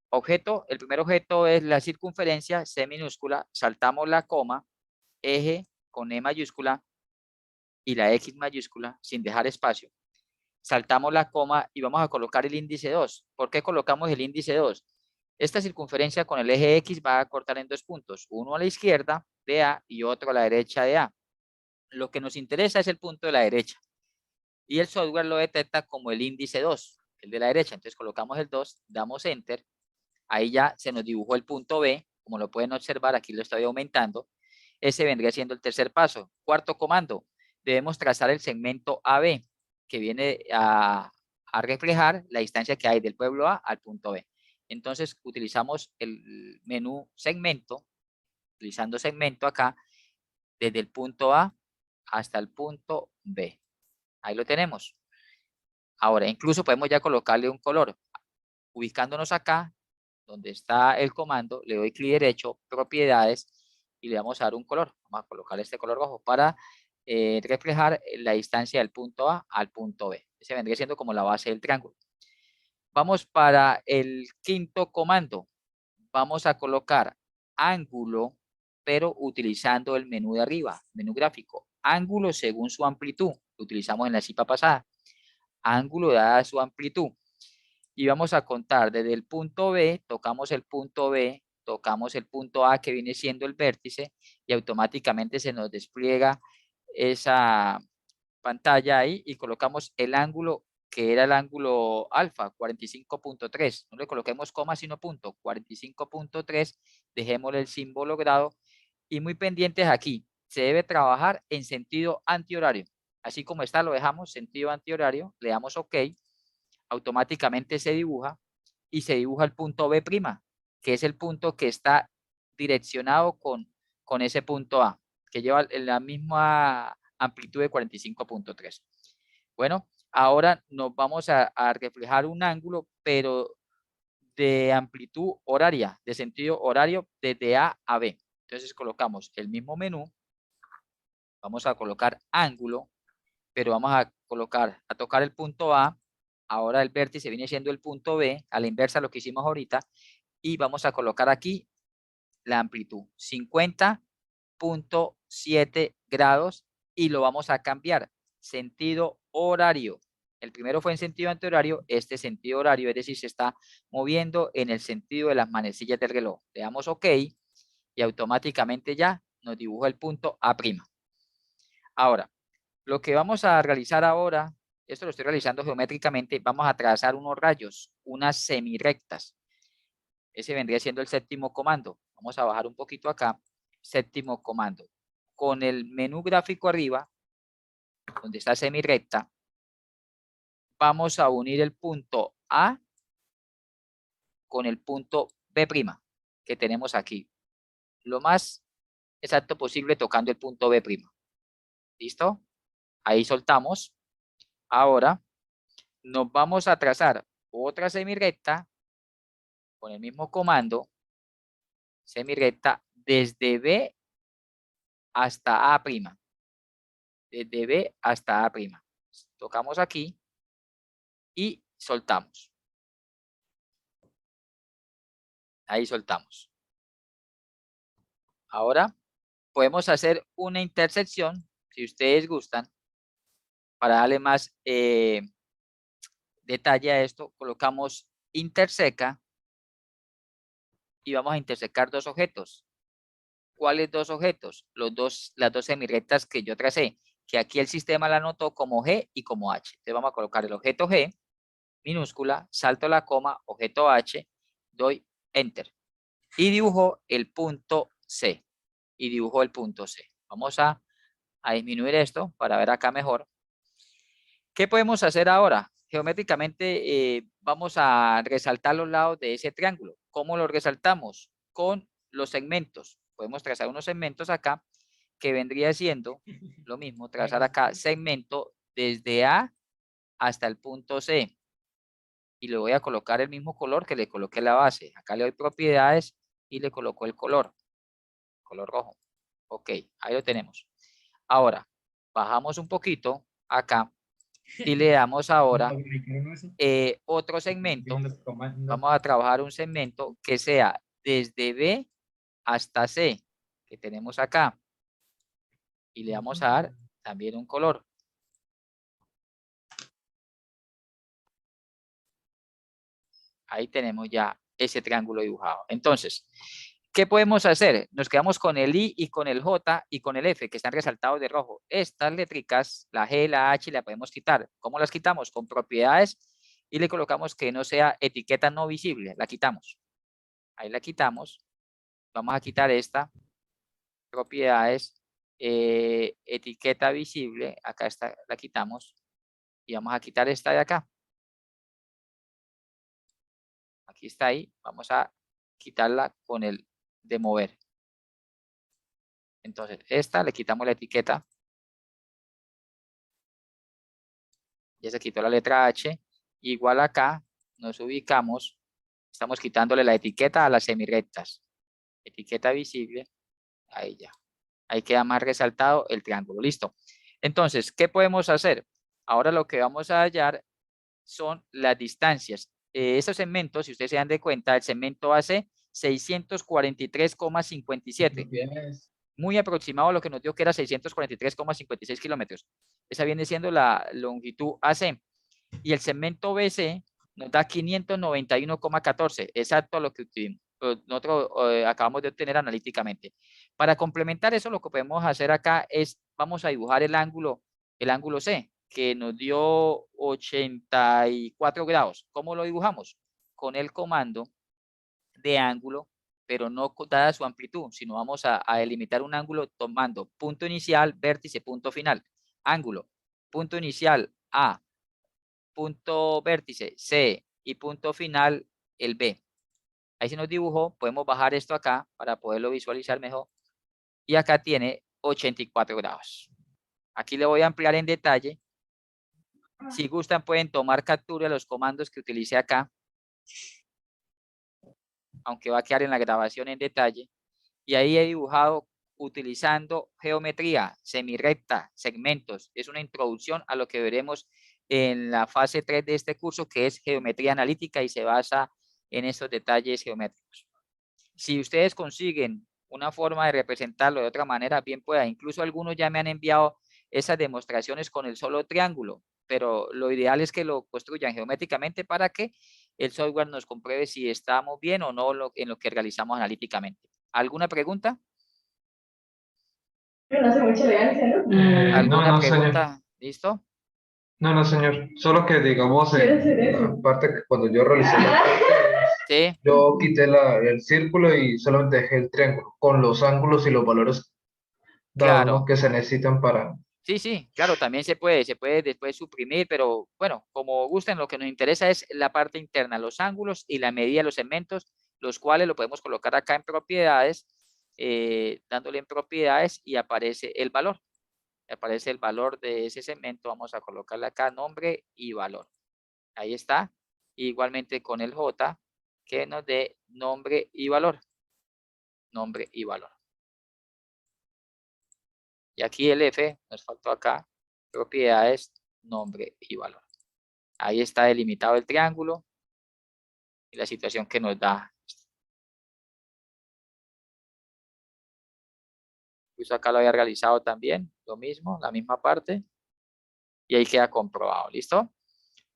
Objeto, el primer objeto es la circunferencia C minúscula, saltamos la coma, eje con E mayúscula y la X mayúscula sin dejar espacio. Saltamos la coma y vamos a colocar el índice 2. ¿Por qué colocamos el índice 2? Esta circunferencia con el eje X va a cortar en 2 puntos, uno a la izquierda de A y otro a la derecha de A. Lo que nos interesa es el punto de la derecha y el software lo detecta como el índice 2, el de la derecha. Entonces colocamos el 2, damos enter, ahí ya se nos dibujó el punto B, como lo pueden observar, aquí lo estoy aumentando. Ese vendría siendo el tercer paso. Cuarto comando, debemos trazar el segmento AB, que viene a reflejar la distancia que hay del pueblo A al punto B. Entonces utilizamos el menú segmento, utilizando segmento acá, desde el punto A hasta el punto B. Ahí lo tenemos. Ahora, incluso podemos ya colocarle un color. Ubicándonos acá, donde está el comando, le doy clic derecho, propiedades, y le vamos a dar un color. Vamos a colocar este color rojo para reflejar la distancia del punto A al punto B. Ese vendría siendo como la base del triángulo. Vamos para el quinto comando. Vamos a colocar ángulo, pero utilizando el menú de arriba, menú gráfico. Ángulo según su amplitud. Lo utilizamos en la cita pasada. Ángulo dada su amplitud. Y vamos a contar desde el punto B, tocamos el punto B, tocamos el punto A que viene siendo el vértice y automáticamente se nos despliega esa pantalla ahí y colocamos el ángulo que era el ángulo alfa, 45.3. No le coloquemos coma sino punto, 45.3, dejémosle el símbolo grado y muy pendientes aquí, se debe trabajar en sentido antihorario. Así como está lo dejamos, sentido antihorario, le damos OK, automáticamente se dibuja y se dibuja el punto B', que es el punto que está direccionado con ese punto A, que lleva la misma amplitud de 45.3. Bueno, ahora nos vamos a reflejar un ángulo, pero de amplitud horaria, de sentido horario desde A a B. Entonces colocamos el mismo menú, vamos a colocar ángulo, pero vamos a tocar el punto A, ahora el vértice viene siendo el punto B, a la inversa lo que hicimos ahorita, y vamos a colocar aquí la amplitud, 50.7 grados, y lo vamos a cambiar, sentido horario. El primero fue en sentido antihorario, este sentido horario, es decir, se está moviendo en el sentido de las manecillas del reloj. Le damos OK y automáticamente ya nos dibuja el punto A'. Ahora, lo que vamos a realizar ahora, esto lo estoy realizando geométricamente, vamos a trazar unos rayos, unas semirrectas. Ese vendría siendo el séptimo comando. Vamos a bajar un poquito acá, séptimo comando. Con el menú gráfico arriba, donde está semirrecta, vamos a unir el punto A con el punto B' que tenemos aquí. Lo más exacto posible tocando el punto B'. ¿Listo? Ahí soltamos. Ahora nos vamos a trazar otra semirrecta con el mismo comando, semirrecta desde B hasta A'. Desde B hasta A'. Tocamos aquí y soltamos. Ahí soltamos. Ahora podemos hacer una intersección, si ustedes gustan, para darle más detalle a esto. Colocamos interseca, y vamos a intersecar dos objetos. ¿Cuáles dos objetos? Las dos semirrectas que yo tracé, que aquí el sistema la anotó como G y como H. Entonces vamos a colocar el objeto G, minúscula, salto la coma, objeto H, doy Enter. Y dibujo el punto C. Y dibujo el punto C. Vamos a disminuir esto para ver acá mejor. ¿Qué podemos hacer ahora? Geométricamente vamos a resaltar los lados de ese triángulo. ¿Cómo lo resaltamos? Con los segmentos. Podemos trazar unos segmentos acá que vendría siendo lo mismo, trazar acá segmento desde A hasta el punto C. Y le voy a colocar el mismo color que le coloqué la base. Acá le doy propiedades y le coloco el color rojo. Ok, ahí lo tenemos. Ahora, bajamos un poquito acá y le damos ahora otro segmento. Vamos a trabajar un segmento que sea desde B hasta C, que tenemos acá. Y le vamos a dar también un color. Ahí tenemos ya ese triángulo dibujado. Entonces, ¿qué podemos hacer? Nos quedamos con el I y con el J y con el F, que están resaltados de rojo. Estas létricas, la G, la H, la podemos quitar. ¿Cómo las quitamos? Con propiedades y le colocamos que no sea etiqueta no visible. La quitamos. Ahí la quitamos. Vamos a quitar esta. Propiedades. Etiqueta visible. Acá está, la quitamos. Y vamos a quitar esta de acá. Aquí está ahí. Vamos a quitarla con el de mover. Entonces, esta le quitamos la etiqueta. Ya se quitó la letra H. Igual acá nos ubicamos. Estamos quitándole la etiqueta a las semirrectas. Etiqueta visible. Ahí ya. Ahí queda más resaltado el triángulo. Listo. Entonces, ¿qué podemos hacer? Ahora lo que vamos a hallar son las distancias. Estos segmentos, si ustedes se dan de cuenta, el segmento hace 643,57. Muy aproximado a lo que nos dio que era 643,56 kilómetros. Esa viene siendo la longitud AC. Y el segmento BC nos da 591,14. Exacto a lo que nosotros acabamos de obtener analíticamente. Para complementar eso, lo que podemos hacer acá es, vamos a dibujar el ángulo C, que nos dio 84 grados. ¿Cómo lo dibujamos? Con el comando de ángulo, pero no dada su amplitud, sino vamos a delimitar un ángulo tomando punto inicial, vértice, punto final. Ángulo, punto inicial A, punto vértice C y punto final el B. Ahí se nos dibujó, podemos bajar esto acá para poderlo visualizar mejor. Y acá tiene 84 grados. Aquí le voy a ampliar en detalle. Si gustan pueden tomar captura de los comandos que utilicé acá. Aunque va a quedar en la grabación en detalle. Y ahí he dibujado utilizando geometría, semirrecta, segmentos. Es una introducción a lo que veremos en la fase 3 de este curso, que es geometría analítica y se basa en esos detalles geométricos. Si ustedes consiguen una forma de representarlo de otra manera, bien pueda. Incluso algunos ya me han enviado esas demostraciones con el solo triángulo, pero lo ideal es que lo construyan geométricamente para que el software nos compruebe si estamos bien o no en lo que realizamos analíticamente. ¿Alguna pregunta? No hace mucha elegancia, ¿no? ¿Alguna pregunta? Señor. ¿Listo? No, señor. Solo que digamos, aparte que cuando yo realicé la parte, Sí. yo quité el círculo y solamente dejé el triángulo con los ángulos y los valores dados, ¿no? Claro. Que se necesitan para... Sí, claro, también se puede después suprimir, pero bueno, como gusten, lo que nos interesa es la parte interna, los ángulos y la medida de los segmentos, los cuales lo podemos colocar acá en propiedades, dándole en propiedades y aparece el valor. Aparece el valor de ese segmento, vamos a colocarle acá nombre y valor. Ahí está. Igualmente con el J, que nos dé nombre y valor. Nombre y valor. Y aquí el F, nos faltó acá, propiedades, nombre y valor. Ahí está delimitado el triángulo y la situación que nos da. Incluso acá lo había realizado también, lo mismo, la misma parte. Y ahí queda comprobado, ¿listo?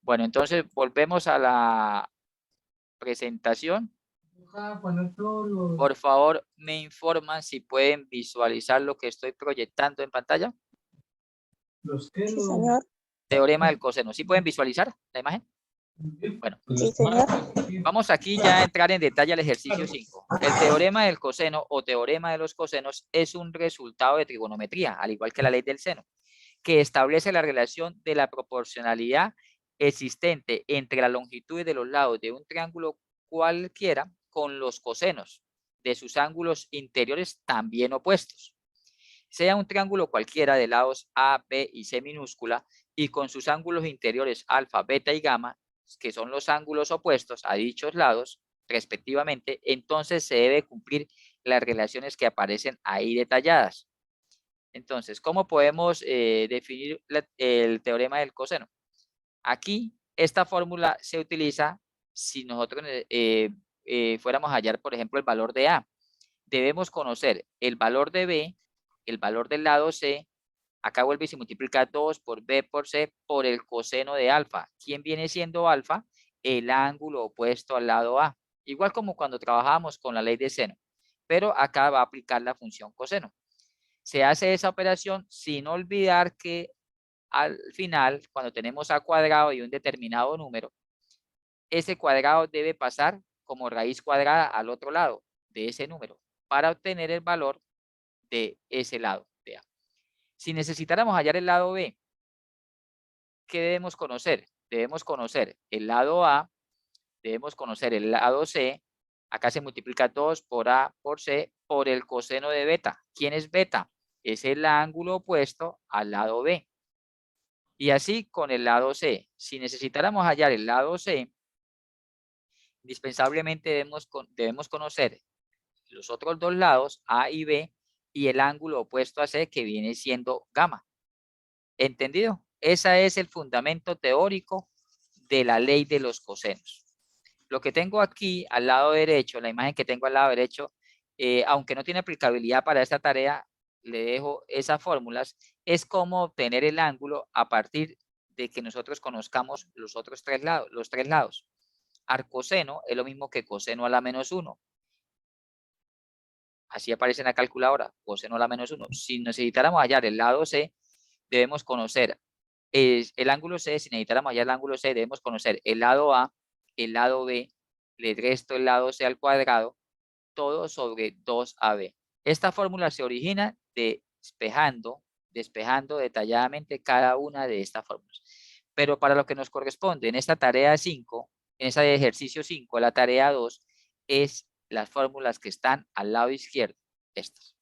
Bueno, entonces volvemos a la presentación. Por favor, me informan si pueden visualizar lo que estoy proyectando en pantalla. Sí, señor. Teorema del coseno. ¿Sí pueden visualizar la imagen? Bueno, Sí, señor. vamos aquí ya a entrar en detalle al ejercicio 5. El teorema del coseno o teorema de los cosenos es un resultado de trigonometría, al igual que la ley del seno, que establece la relación de la proporcionalidad existente entre la longitud de los lados de un triángulo cualquiera con los cosenos de sus ángulos interiores también opuestos. Sea un triángulo cualquiera de lados A, B y C minúscula y con sus ángulos interiores alfa, beta y gamma, que son los ángulos opuestos a dichos lados, respectivamente, entonces se debe cumplir las relaciones que aparecen ahí detalladas. Entonces, ¿cómo podemos definir el teorema del coseno? Aquí, esta fórmula se utiliza si nosotros fuéramos a hallar, por ejemplo, el valor de A. Debemos conocer el valor de B, el valor del lado C. Acá vuelve y se multiplica 2 por B por C por el coseno de alfa. ¿Quién viene siendo alfa? El ángulo opuesto al lado A. Igual como cuando trabajábamos con la ley de seno. Pero acá va a aplicar la función coseno. Se hace esa operación sin olvidar que al final, cuando tenemos a cuadrado y un determinado número, ese cuadrado debe pasar como raíz cuadrada al otro lado de ese número para obtener el valor de ese lado de A. Si necesitáramos hallar el lado B, ¿qué debemos conocer? Debemos conocer el lado A, debemos conocer el lado C. Acá se multiplica 2 por A por C por el coseno de beta. ¿Quién es beta? Es el ángulo opuesto al lado B. Y así con el lado C. Si necesitáramos hallar el lado C, indispensablemente debemos conocer los otros dos lados, A y B, y el ángulo opuesto a C, que viene siendo gamma. ¿Entendido? Ese es el fundamento teórico de la ley de los cosenos. Lo que tengo aquí al lado derecho, la imagen que tengo al lado derecho, aunque no tiene aplicabilidad para esta tarea, le dejo esas fórmulas, es cómo obtener el ángulo a partir de que nosotros conozcamos los otros tres lados. Arcoseno es lo mismo que coseno a la menos 1. Así aparece en la calculadora, coseno a la menos 1. Si necesitáramos hallar el lado C, debemos conocer el ángulo C. Si necesitáramos hallar el ángulo C, debemos conocer el lado A, el lado B, le resto el lado C al cuadrado, todo sobre 2AB. Esta fórmula se origina despejando detalladamente cada una de estas fórmulas. Pero para lo que nos corresponde en esta tarea 5, en ese ejercicio 5, la tarea 2, es las fórmulas que están al lado izquierdo, estas.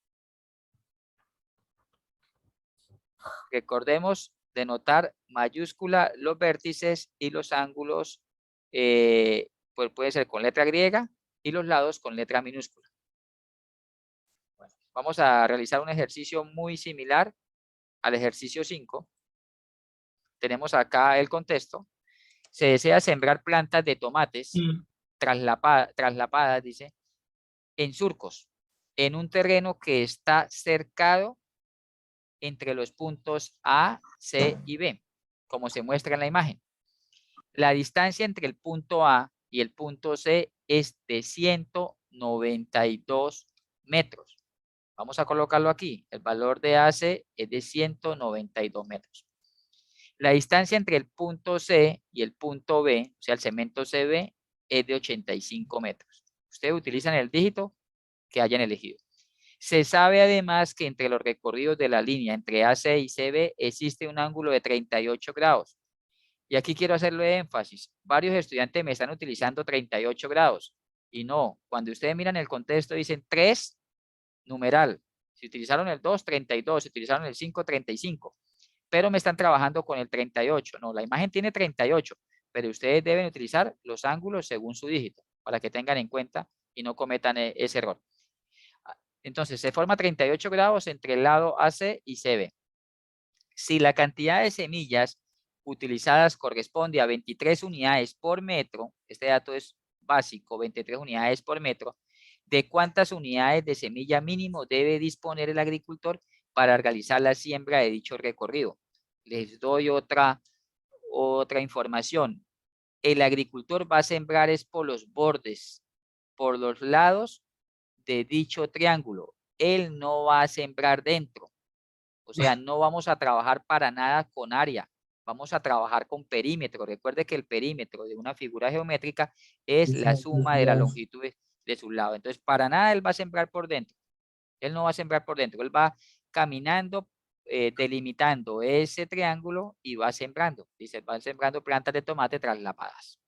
Recordemos denotar mayúscula los vértices y los ángulos, pues puede ser con letra griega y los lados con letra minúscula. Bueno, vamos a realizar un ejercicio muy similar al ejercicio 5. Tenemos acá el contexto. Se desea sembrar plantas de tomates traslapadas, dice, en surcos, en un terreno que está cercado entre los puntos A, C y B, como se muestra en la imagen. La distancia entre el punto A y el punto C es de 192 metros. Vamos a colocarlo aquí. El valor de AC es de 192 metros. La distancia entre el punto C y el punto B, o sea, el segmento CB, es de 85 metros. Ustedes utilizan el dígito que hayan elegido. Se sabe además que entre los recorridos de la línea entre AC y CB existe un ángulo de 38 grados. Y aquí quiero hacerle énfasis. Varios estudiantes me están utilizando 38 grados. Y no, cuando ustedes miran el contexto dicen 3, numeral. Si utilizaron el 2, 32. Si utilizaron el 5, 35. Pero me están trabajando con el 38. No, la imagen tiene 38, pero ustedes deben utilizar los ángulos según su dígito, para que tengan en cuenta y no cometan ese error. Entonces, se forma 38 grados entre el lado AC y CB. Si la cantidad de semillas utilizadas corresponde a 23 unidades por metro, este dato es básico, 23 unidades por metro, ¿de cuántas unidades de semilla mínimo debe disponer el agricultor para realizar la siembra de dicho recorrido? Les doy otra información. El agricultor va a sembrar es por los bordes por los lados de dicho triángulo. Él no va a sembrar dentro. O sea, no vamos a trabajar para nada con área. Vamos a trabajar con perímetro. Recuerde que el perímetro de una figura geométrica es la suma de la longitud de su lado. Entonces, para nada él va a sembrar por dentro. Él no va a sembrar por dentro. Él va caminando, delimitando ese triángulo y va sembrando. Dice, va sembrando plantas de tomate traslapadas.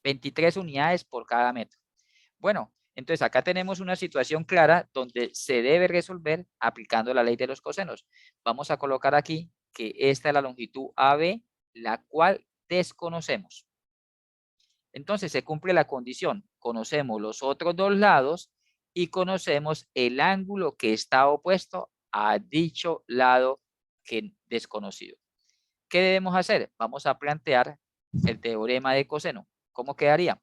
23 unidades por cada metro. Bueno, entonces acá tenemos una situación clara donde se debe resolver aplicando la ley de los cosenos. Vamos a colocar aquí que esta es la longitud AB, la cual desconocemos. Entonces se cumple la condición. Conocemos los otros dos lados y conocemos el ángulo que está opuesto a dicho lado que desconocido. ¿Qué debemos hacer? Vamos a plantear el teorema de coseno. ¿Cómo quedaría?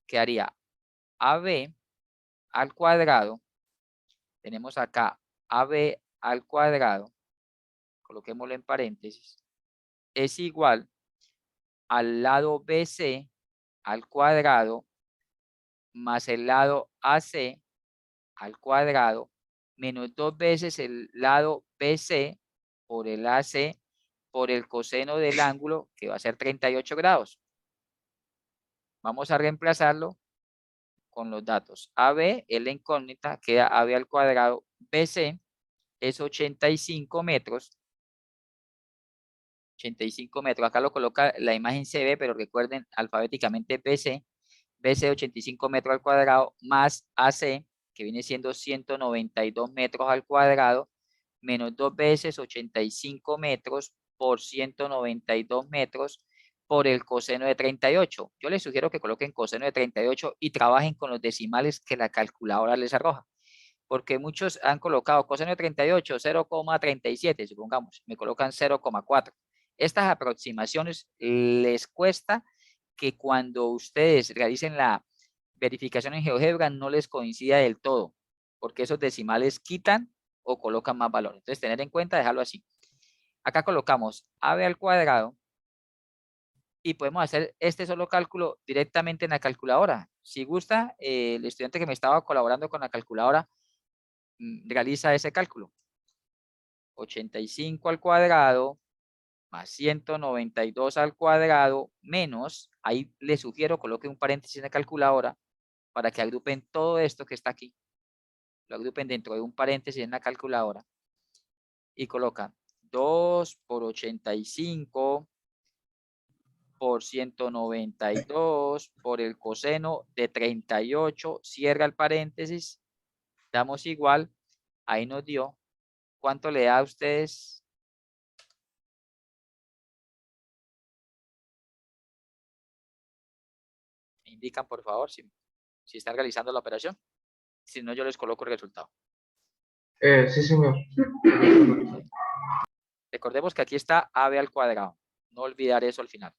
Quedaría AB al cuadrado, tenemos acá AB al cuadrado, coloquémoslo en paréntesis, es igual al lado BC al cuadrado más el lado AC al cuadrado menos 2 veces el lado BC por el AC por el coseno del ángulo que va a ser 38 grados. Vamos a reemplazarlo con los datos. AB es la incógnita, queda AB al cuadrado, BC es 85 metros. 85 metros. Acá lo coloca la imagen CB, pero recuerden alfabéticamente BC. BC 85 metros al cuadrado más AC, que viene siendo 192 metros al cuadrado, menos 2 veces 85 metros por 192 metros por el coseno de 38. Yo les sugiero que coloquen coseno de 38 y trabajen con los decimales que la calculadora les arroja. Porque muchos han colocado coseno de 38, 0,37, supongamos, me colocan 0,4. Estas aproximaciones les cuesta que cuando ustedes realicen la verificación en GeoGebra no les coincida del todo, porque esos decimales quitan o colocan más valor. Entonces, tener en cuenta, dejarlo así. Acá colocamos AB al cuadrado y podemos hacer este solo cálculo directamente en la calculadora. Si gusta, el estudiante que me estaba colaborando con la calculadora realiza ese cálculo. 85 al cuadrado más 192 al cuadrado menos, ahí les sugiero coloque un paréntesis en la calculadora para que agrupen todo esto que está aquí. Lo agrupen dentro de un paréntesis en la calculadora y colocan 2 por 85 por 192 por el coseno de 38, cierra el paréntesis, damos igual, ahí nos dio, ¿cuánto le da a ustedes? Me indican, por favor, si están realizando la operación. Si no, yo les coloco el resultado. Sí, señor. Recordemos que aquí está AB al cuadrado. No olvidar eso al final.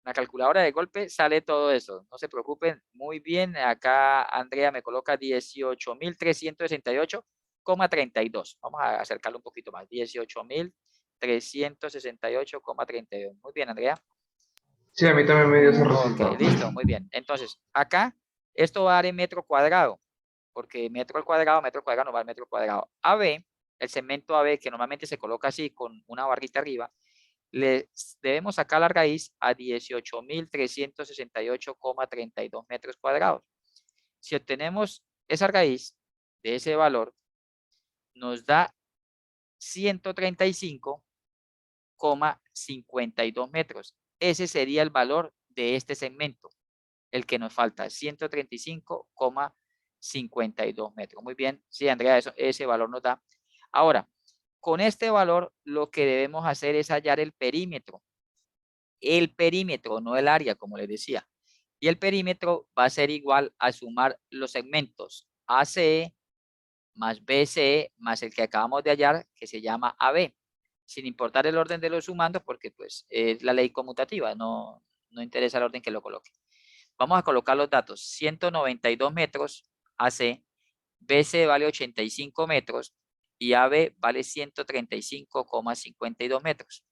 La calculadora de golpe sale todo eso. No se preocupen. Muy bien. Acá Andrea me coloca 18.368,32. Vamos a acercarlo un poquito más. 18.368,32. Muy bien, Andrea. Sí, a mí también me dio ese resultado. Ok, listo. Muy bien. Entonces, acá esto va a dar en metro cuadrado. Porque metro al cuadrado nos va al metro cuadrado. AB, el segmento AB que normalmente se coloca así con una barrita arriba, le debemos sacar la raíz a 18.368,32 metros cuadrados. Si obtenemos esa raíz de ese valor, nos da 135,52 metros. Ese sería el valor de este segmento, el que nos falta, 135,52 metros. Muy bien, sí, Andrea, ese valor nos da. Ahora, con este valor, lo que debemos hacer es hallar el perímetro. El perímetro, no el área, como les decía. Y el perímetro va a ser igual a sumar los segmentos ACE más BCE más el que acabamos de hallar, que se llama AB. Sin importar el orden de los sumandos, porque pues es la ley conmutativa, no interesa el orden que lo coloque. Vamos a colocar los datos. 192 metros AC, BC vale 85 metros y AB vale 135,52 metros.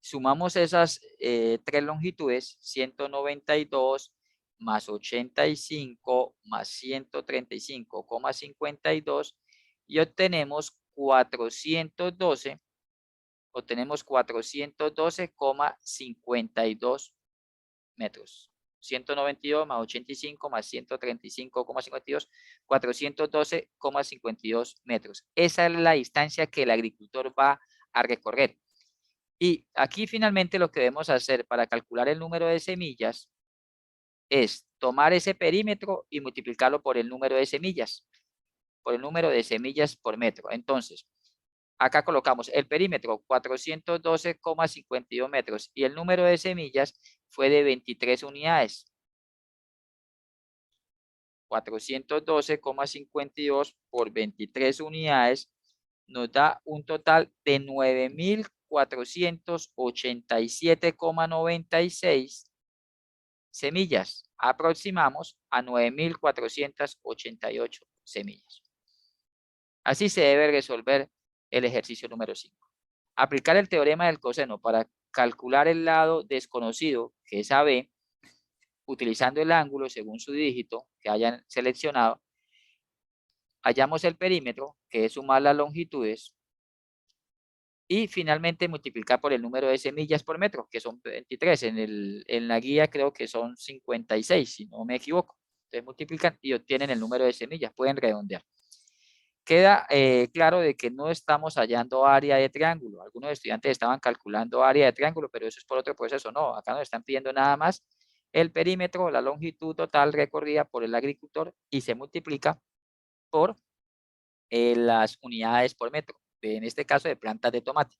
Sumamos esas tres longitudes, 192 más 85 más 135,52 y obtenemos 412,52 metros. 192 más 85 más 135,52, 412,52 metros. Esa es la distancia que el agricultor va a recorrer. Y aquí finalmente lo que debemos hacer para calcular el número de semillas es tomar ese perímetro y multiplicarlo por el número de semillas, por el número de semillas por metro. Entonces, acá colocamos el perímetro 412,52 metros y el número de semillas fue de 23 unidades. 412,52 por 23 unidades nos da un total de 9.487,96 semillas. Aproximamos a 9.488 semillas. Así se debe resolver el ejercicio número 5. Aplicar el teorema del coseno para calcular el lado desconocido, que es AB, utilizando el ángulo según su dígito que hayan seleccionado. Hallamos el perímetro, que es sumar las longitudes, y finalmente multiplicar por el número de semillas por metro, que son 23. En la guía creo que son 56, si no me equivoco. Entonces multiplican y obtienen el número de semillas. Pueden redondear. Queda claro de que no estamos hallando área de triángulo. Algunos estudiantes estaban calculando área de triángulo, pero eso es por otro proceso. No, acá nos están pidiendo nada más el perímetro, la longitud total recorrida por el agricultor y se multiplica por las unidades por metro, en este caso de plantas de tomate.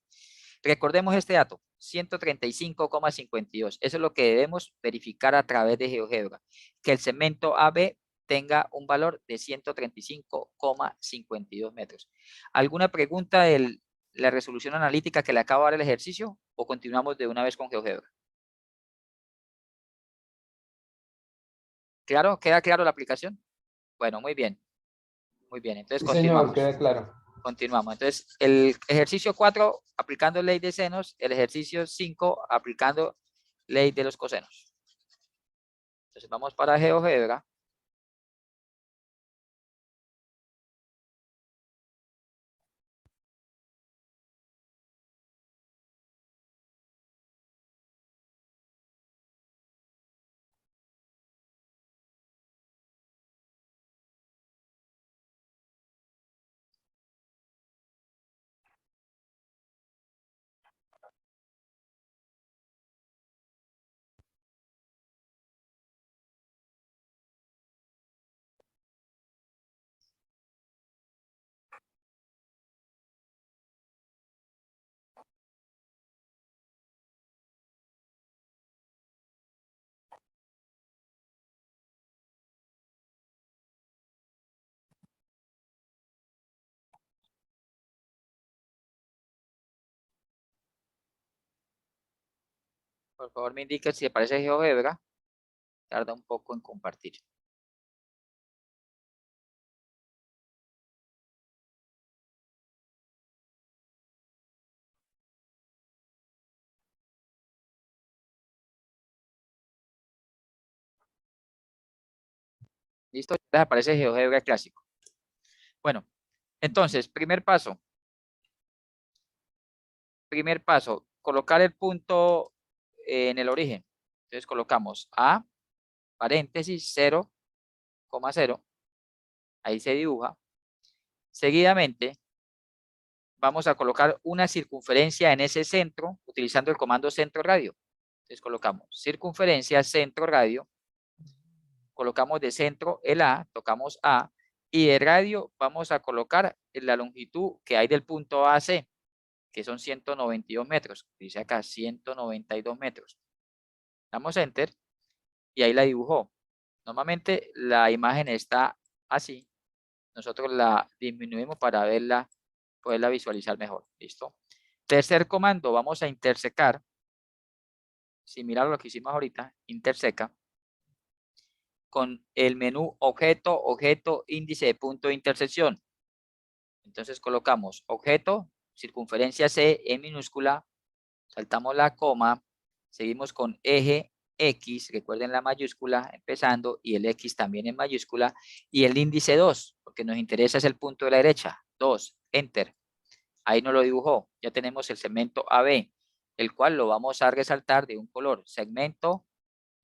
Recordemos este dato, 135,52. Eso es lo que debemos verificar a través de GeoGebra, que el segmento AB tenga un valor de 135,52 metros. ¿Alguna pregunta de la resolución analítica que le acabo de dar el ejercicio o continuamos de una vez con GeoGebra? ¿Claro? ¿Queda claro la aplicación? Bueno, muy bien. Muy bien, entonces Sí, continuamos. señor, queda claro. Continuamos. Entonces, el ejercicio 4, aplicando ley de senos. El ejercicio 5, aplicando ley de los cosenos. Entonces, vamos para GeoGebra. Por favor, me indica si aparece GeoGebra. Tarda un poco en compartir. ¿Listo? Les aparece GeoGebra clásico. Bueno, entonces, primer paso. Primer paso, colocar el punto en el origen. Entonces colocamos A, paréntesis, 0,0. Ahí se dibuja. Seguidamente, vamos a colocar una circunferencia en ese centro utilizando el comando centro radio. Entonces colocamos circunferencia centro radio, colocamos de centro el A, tocamos A, y de radio vamos a colocar la longitud que hay del punto A a C, que son 192 metros. Dice acá 192 metros. Damos enter y ahí la dibujó. Normalmente la imagen está así. Nosotros la disminuimos para verla, poderla visualizar mejor. ¿Listo? Tercer comando, vamos a intersecar. Similar a lo que hicimos ahorita, interseca. Con el menú objeto, objeto, índice de punto de intersección. Entonces colocamos objeto, circunferencia C en minúscula, saltamos la coma, seguimos con eje X, recuerden la mayúscula empezando y el X también en mayúscula y el índice 2, porque nos interesa es el punto de la derecha, 2, enter. Ahí nos lo dibujó, ya tenemos el segmento AB, el cual lo vamos a resaltar de un color, segmento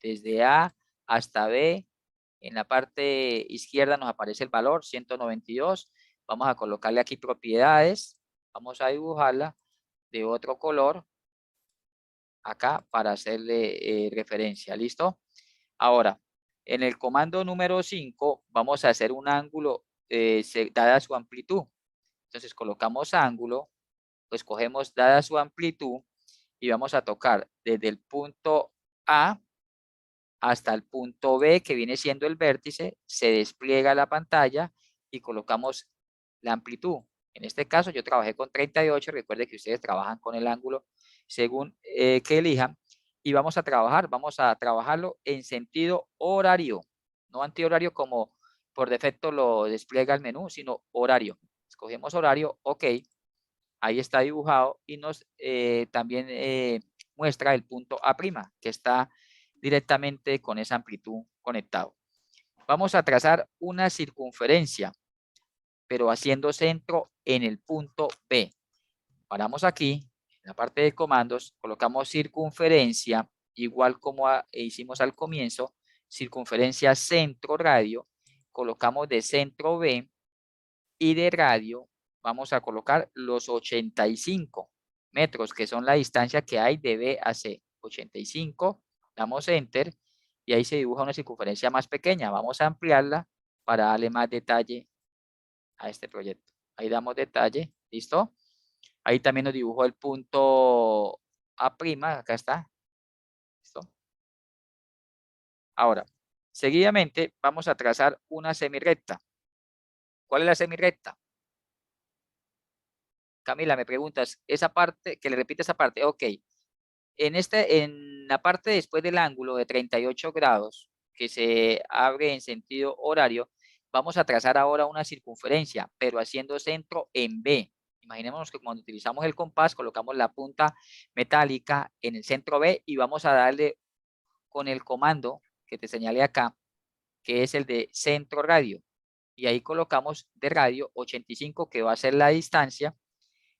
desde A hasta B, en la parte izquierda nos aparece el valor 192, vamos a colocarle aquí propiedades, vamos a dibujarla de otro color, acá para hacerle referencia, ¿listo? Ahora, en el comando número 5 vamos a hacer un ángulo dada su amplitud. Entonces colocamos ángulo, pues cogemos dada su amplitud y vamos a tocar desde el punto A hasta el punto B, que viene siendo el vértice, se despliega la pantalla y colocamos la amplitud. En este caso yo trabajé con 38, recuerde que ustedes trabajan con el ángulo según que elijan, y vamos a trabajarlo en sentido horario, no antihorario como por defecto lo despliega el menú, sino horario. Escogemos horario, ok, ahí está dibujado y nos también muestra el punto A', que está directamente con esa amplitud conectado. Vamos a trazar una circunferencia, pero haciendo centro en el punto B. Paramos aquí, en la parte de comandos, colocamos circunferencia, igual como hicimos al comienzo, circunferencia centro radio, colocamos de centro B y de radio vamos a colocar los 85 metros, que son la distancia que hay de B a C. 85, damos enter y ahí se dibuja una circunferencia más pequeña. Vamos a ampliarla para darle más detalle a este proyecto. Ahí damos detalle, ¿listo? Ahí también nos dibujó el punto A', acá está. ¿Listo? Ahora, seguidamente vamos a trazar una semirrecta. ¿Cuál es la semirrecta? Camila, me preguntas, esa parte, que le repite esa parte, ok. En la parte después del ángulo de 38 grados, que se abre en sentido horario, vamos a trazar ahora una circunferencia, pero haciendo centro en B. Imaginémonos que cuando utilizamos el compás, colocamos la punta metálica en el centro B y vamos a darle con el comando que te señalé acá, que es el de centro radio. Y ahí colocamos de radio 85, que va a ser la distancia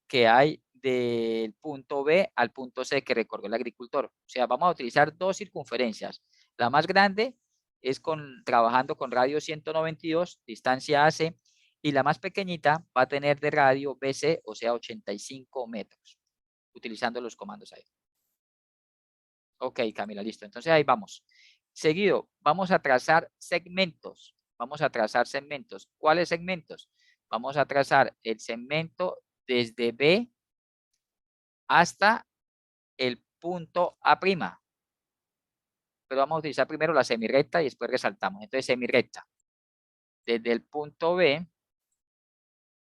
que hay del punto B al punto C que recorrió el agricultor. O sea, vamos a utilizar dos circunferencias. La más grande es trabajando con radio 192, distancia AC, y la más pequeñita va a tener de radio BC, o sea, 85 metros, utilizando los comandos ahí. Ok, Camila, listo. Entonces ahí vamos. Seguido, vamos a trazar segmentos. Vamos a trazar segmentos. ¿Cuáles segmentos? Vamos a trazar el segmento desde B hasta el punto A'. Pero vamos a utilizar primero la semirrecta y después resaltamos. Entonces, semirrecta. Desde el punto B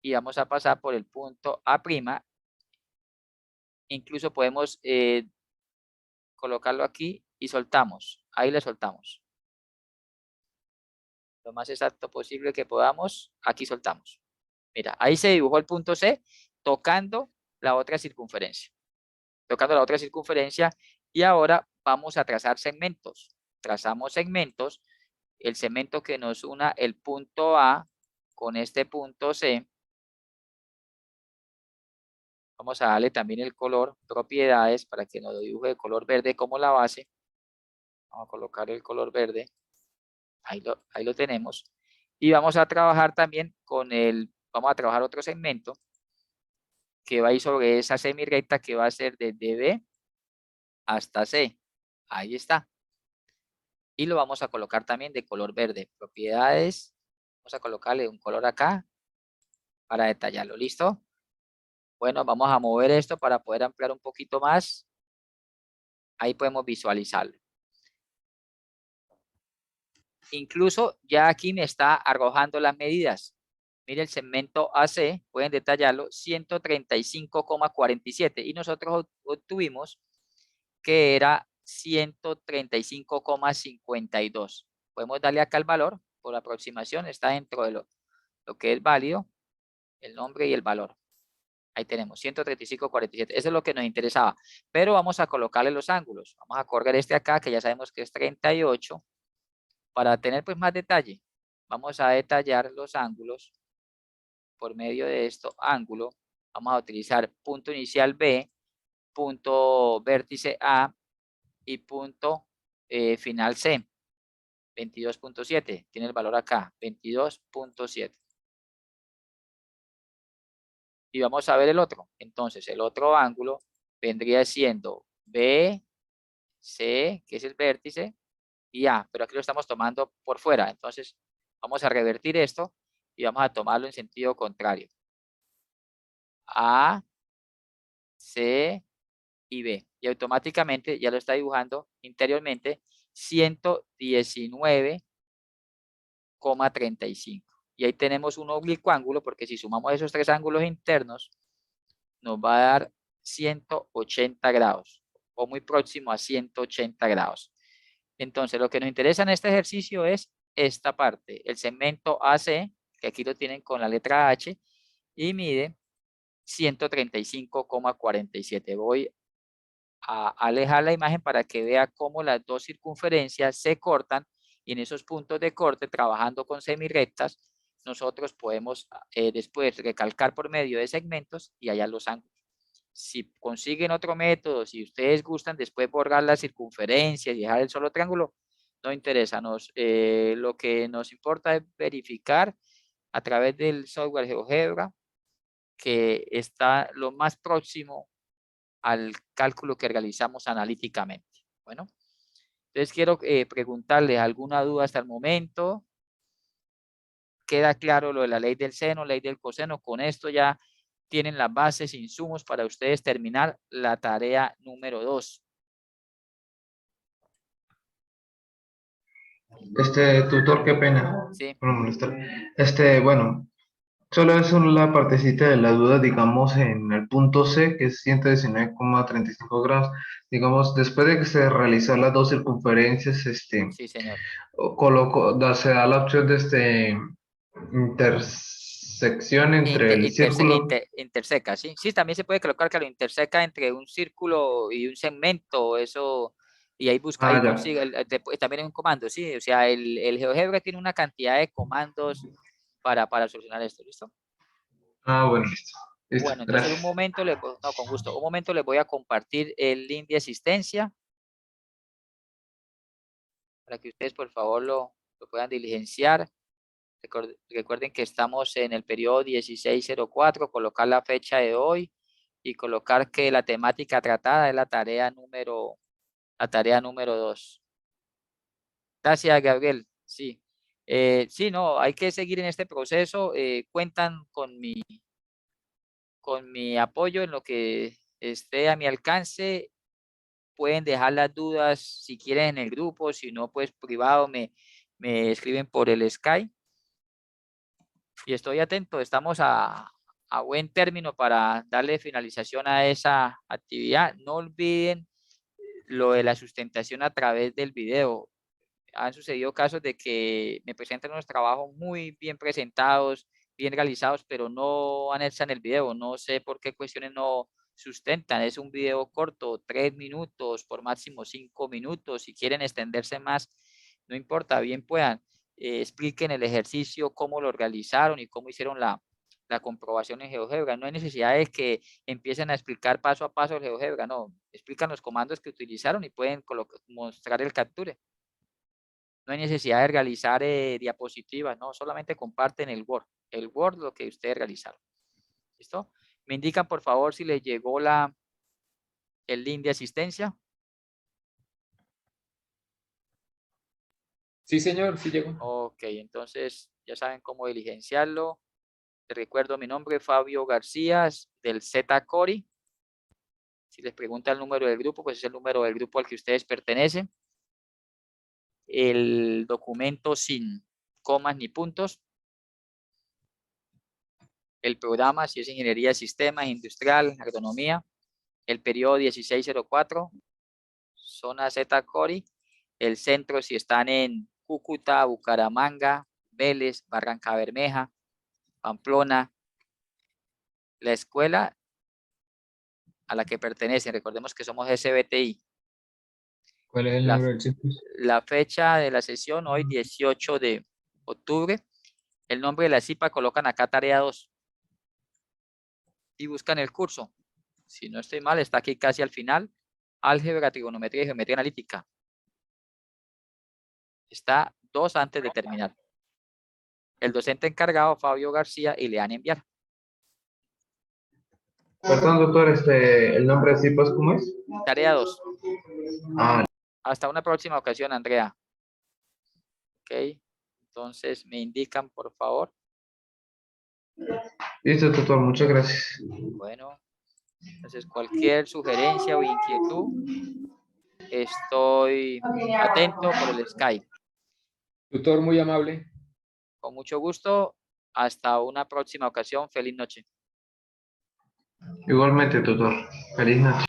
y vamos a pasar por el punto A'. Incluso podemos colocarlo aquí y soltamos. Ahí le soltamos. Lo más exacto posible que podamos, aquí soltamos. Mira, ahí se dibujó el punto C tocando la otra circunferencia. Tocando la otra circunferencia y ahora vamos a trazar segmentos. Trazamos segmentos, el segmento que nos una el punto A con este punto C. Vamos a darle también el color, propiedades, para que nos lo dibuje de color verde como la base. Vamos a colocar el color verde. Ahí lo tenemos. Y vamos a trabajar también vamos a trabajar otro segmento que va a ir sobre esa semirrecta que va a ser desde B hasta C. Ahí está. Y lo vamos a colocar también de color verde. Propiedades. Vamos a colocarle un color acá para detallarlo. ¿Listo? Bueno, vamos a mover esto para poder ampliar un poquito más. Ahí podemos visualizarlo. Incluso ya aquí me está arrojando las medidas. Mire el segmento AC, pueden detallarlo, 135,47. Y nosotros obtuvimos que era 135,52. Podemos darle acá el valor por aproximación, está dentro de lo que es válido, el nombre y el valor. Ahí tenemos 135,47. Eso es lo que nos interesaba. Pero vamos a colocarle los ángulos. Vamos a correr este acá, que ya sabemos que es 38. Para tener pues más detalle, vamos a detallar los ángulos por medio de esto. Ángulo, vamos a utilizar punto inicial B, punto vértice A y punto final C. 22.7. Tiene el valor acá, 22.7. Y vamos a ver el otro. Entonces, el otro ángulo vendría siendo B, C, que es el vértice, y A, pero aquí lo estamos tomando por fuera. Entonces, vamos a revertir esto y vamos a tomarlo en sentido contrario. A, C y B. Y automáticamente ya lo está dibujando interiormente 119,35. Y ahí tenemos un oblicuo ángulo, porque si sumamos esos tres ángulos internos, nos va a dar 180 grados, o muy próximo a 180 grados. Entonces, lo que nos interesa en este ejercicio es esta parte, el segmento AC, que aquí lo tienen con la letra H, y mide 135,47. Voy a alejar la imagen para que vea cómo las dos circunferencias se cortan, y en esos puntos de corte, trabajando con semirrectas, nosotros podemos después recalcar por medio de segmentos y hallar los ángulos. Si consiguen otro método, si ustedes gustan después borrar las circunferencias y dejar el solo triángulo, no interesa. Lo que nos importa es verificar a través del software GeoGebra que está lo más próximo al cálculo que realizamos analíticamente. Bueno, entonces quiero preguntarles alguna duda hasta el momento. ¿Queda claro lo de la ley del seno, ley del coseno? Con esto ya tienen las bases, insumos para ustedes terminar la tarea número 2. Tutor, qué pena Sí. por molestar. Bueno, solo es la partecita de la duda, digamos, en el punto C, que es 119,35 grados. Digamos, después de que se realizan las dos circunferencias, Sí, señor. se da la opción de intersección entre el círculo. Interseca, ¿sí? Sí, también se puede colocar que lo interseca entre un círculo y un segmento, eso, y ahí busca, ahí Ya. consigue, también es un comando, ¿sí? O sea, el GeoGebra tiene una cantidad de comandos para solucionar esto, ¿listo? Bueno, listo. Bueno, entonces Gracias. un momento, no, con gusto, un momento les voy a compartir el link de asistencia para que ustedes por favor lo puedan diligenciar. Recuerden que estamos en el periodo 1604, colocar la fecha de hoy y colocar que la temática tratada es la tarea número 2. Gracias, Gabriel. Sí. Sí, no, hay que seguir en este proceso. Cuentan con mi apoyo en lo que esté a mi alcance. Pueden dejar las dudas si quieren en el grupo, si no, pues privado me escriben por el Skype. Y estoy atento, estamos a buen término para darle finalización a esa actividad. No olviden lo de la sustentación a través del video. Han sucedido casos de que me presentan unos trabajos muy bien presentados, bien realizados, pero no anexan el video. No sé por qué cuestiones no sustentan. Es un video corto, 3 minutos, por máximo 5 minutos. Si quieren extenderse más, no importa, bien puedan. Expliquen el ejercicio, cómo lo realizaron y cómo hicieron la comprobación en GeoGebra. No hay necesidad de que empiecen a explicar paso a paso el GeoGebra, no. Explican los comandos que utilizaron y pueden mostrar el capture. No hay necesidad de realizar diapositivas, no, solamente comparten el Word, lo que ustedes realizaron. ¿Listo? Me indican por favor si les llegó el link de asistencia. Sí, señor, sí llegó. Ok, entonces ya saben cómo diligenciarlo. Les recuerdo mi nombre, Fabio García, del Z-Cori. Si les pregunta el número del grupo, pues es el número del grupo al que ustedes pertenecen. El documento sin comas ni puntos. El programa, si es Ingeniería de Sistemas, Industrial, Agronomía. El periodo 1604, zona Z-Cori. El centro, si están en Cúcuta, Bucaramanga, Vélez, Barranca Bermeja, Pamplona. La escuela a la que pertenecen. Recordemos que somos SBTI. ¿Cuál es el La- nombre del sitio? La fecha de la sesión hoy, 18 de octubre. El nombre de la CIPA colocan acá tarea 2. Y buscan el curso. Si no estoy mal, está aquí casi al final. Álgebra, trigonometría y geometría analítica. Está 2 antes de terminar. El docente encargado, Fabio García, y le dan enviar. Perdón, doctor, el nombre de CIPAS, ¿cómo es? Tarea 2. Ah, Hasta una próxima ocasión, Andrea. Ok. Entonces, me indican, por favor. listo, doctor, muchas gracias. Bueno. Entonces, cualquier sugerencia o inquietud, estoy atento por el Skype. Tutor, muy amable. Con mucho gusto. Hasta una próxima ocasión. Feliz noche. Igualmente, doctor. Feliz noche.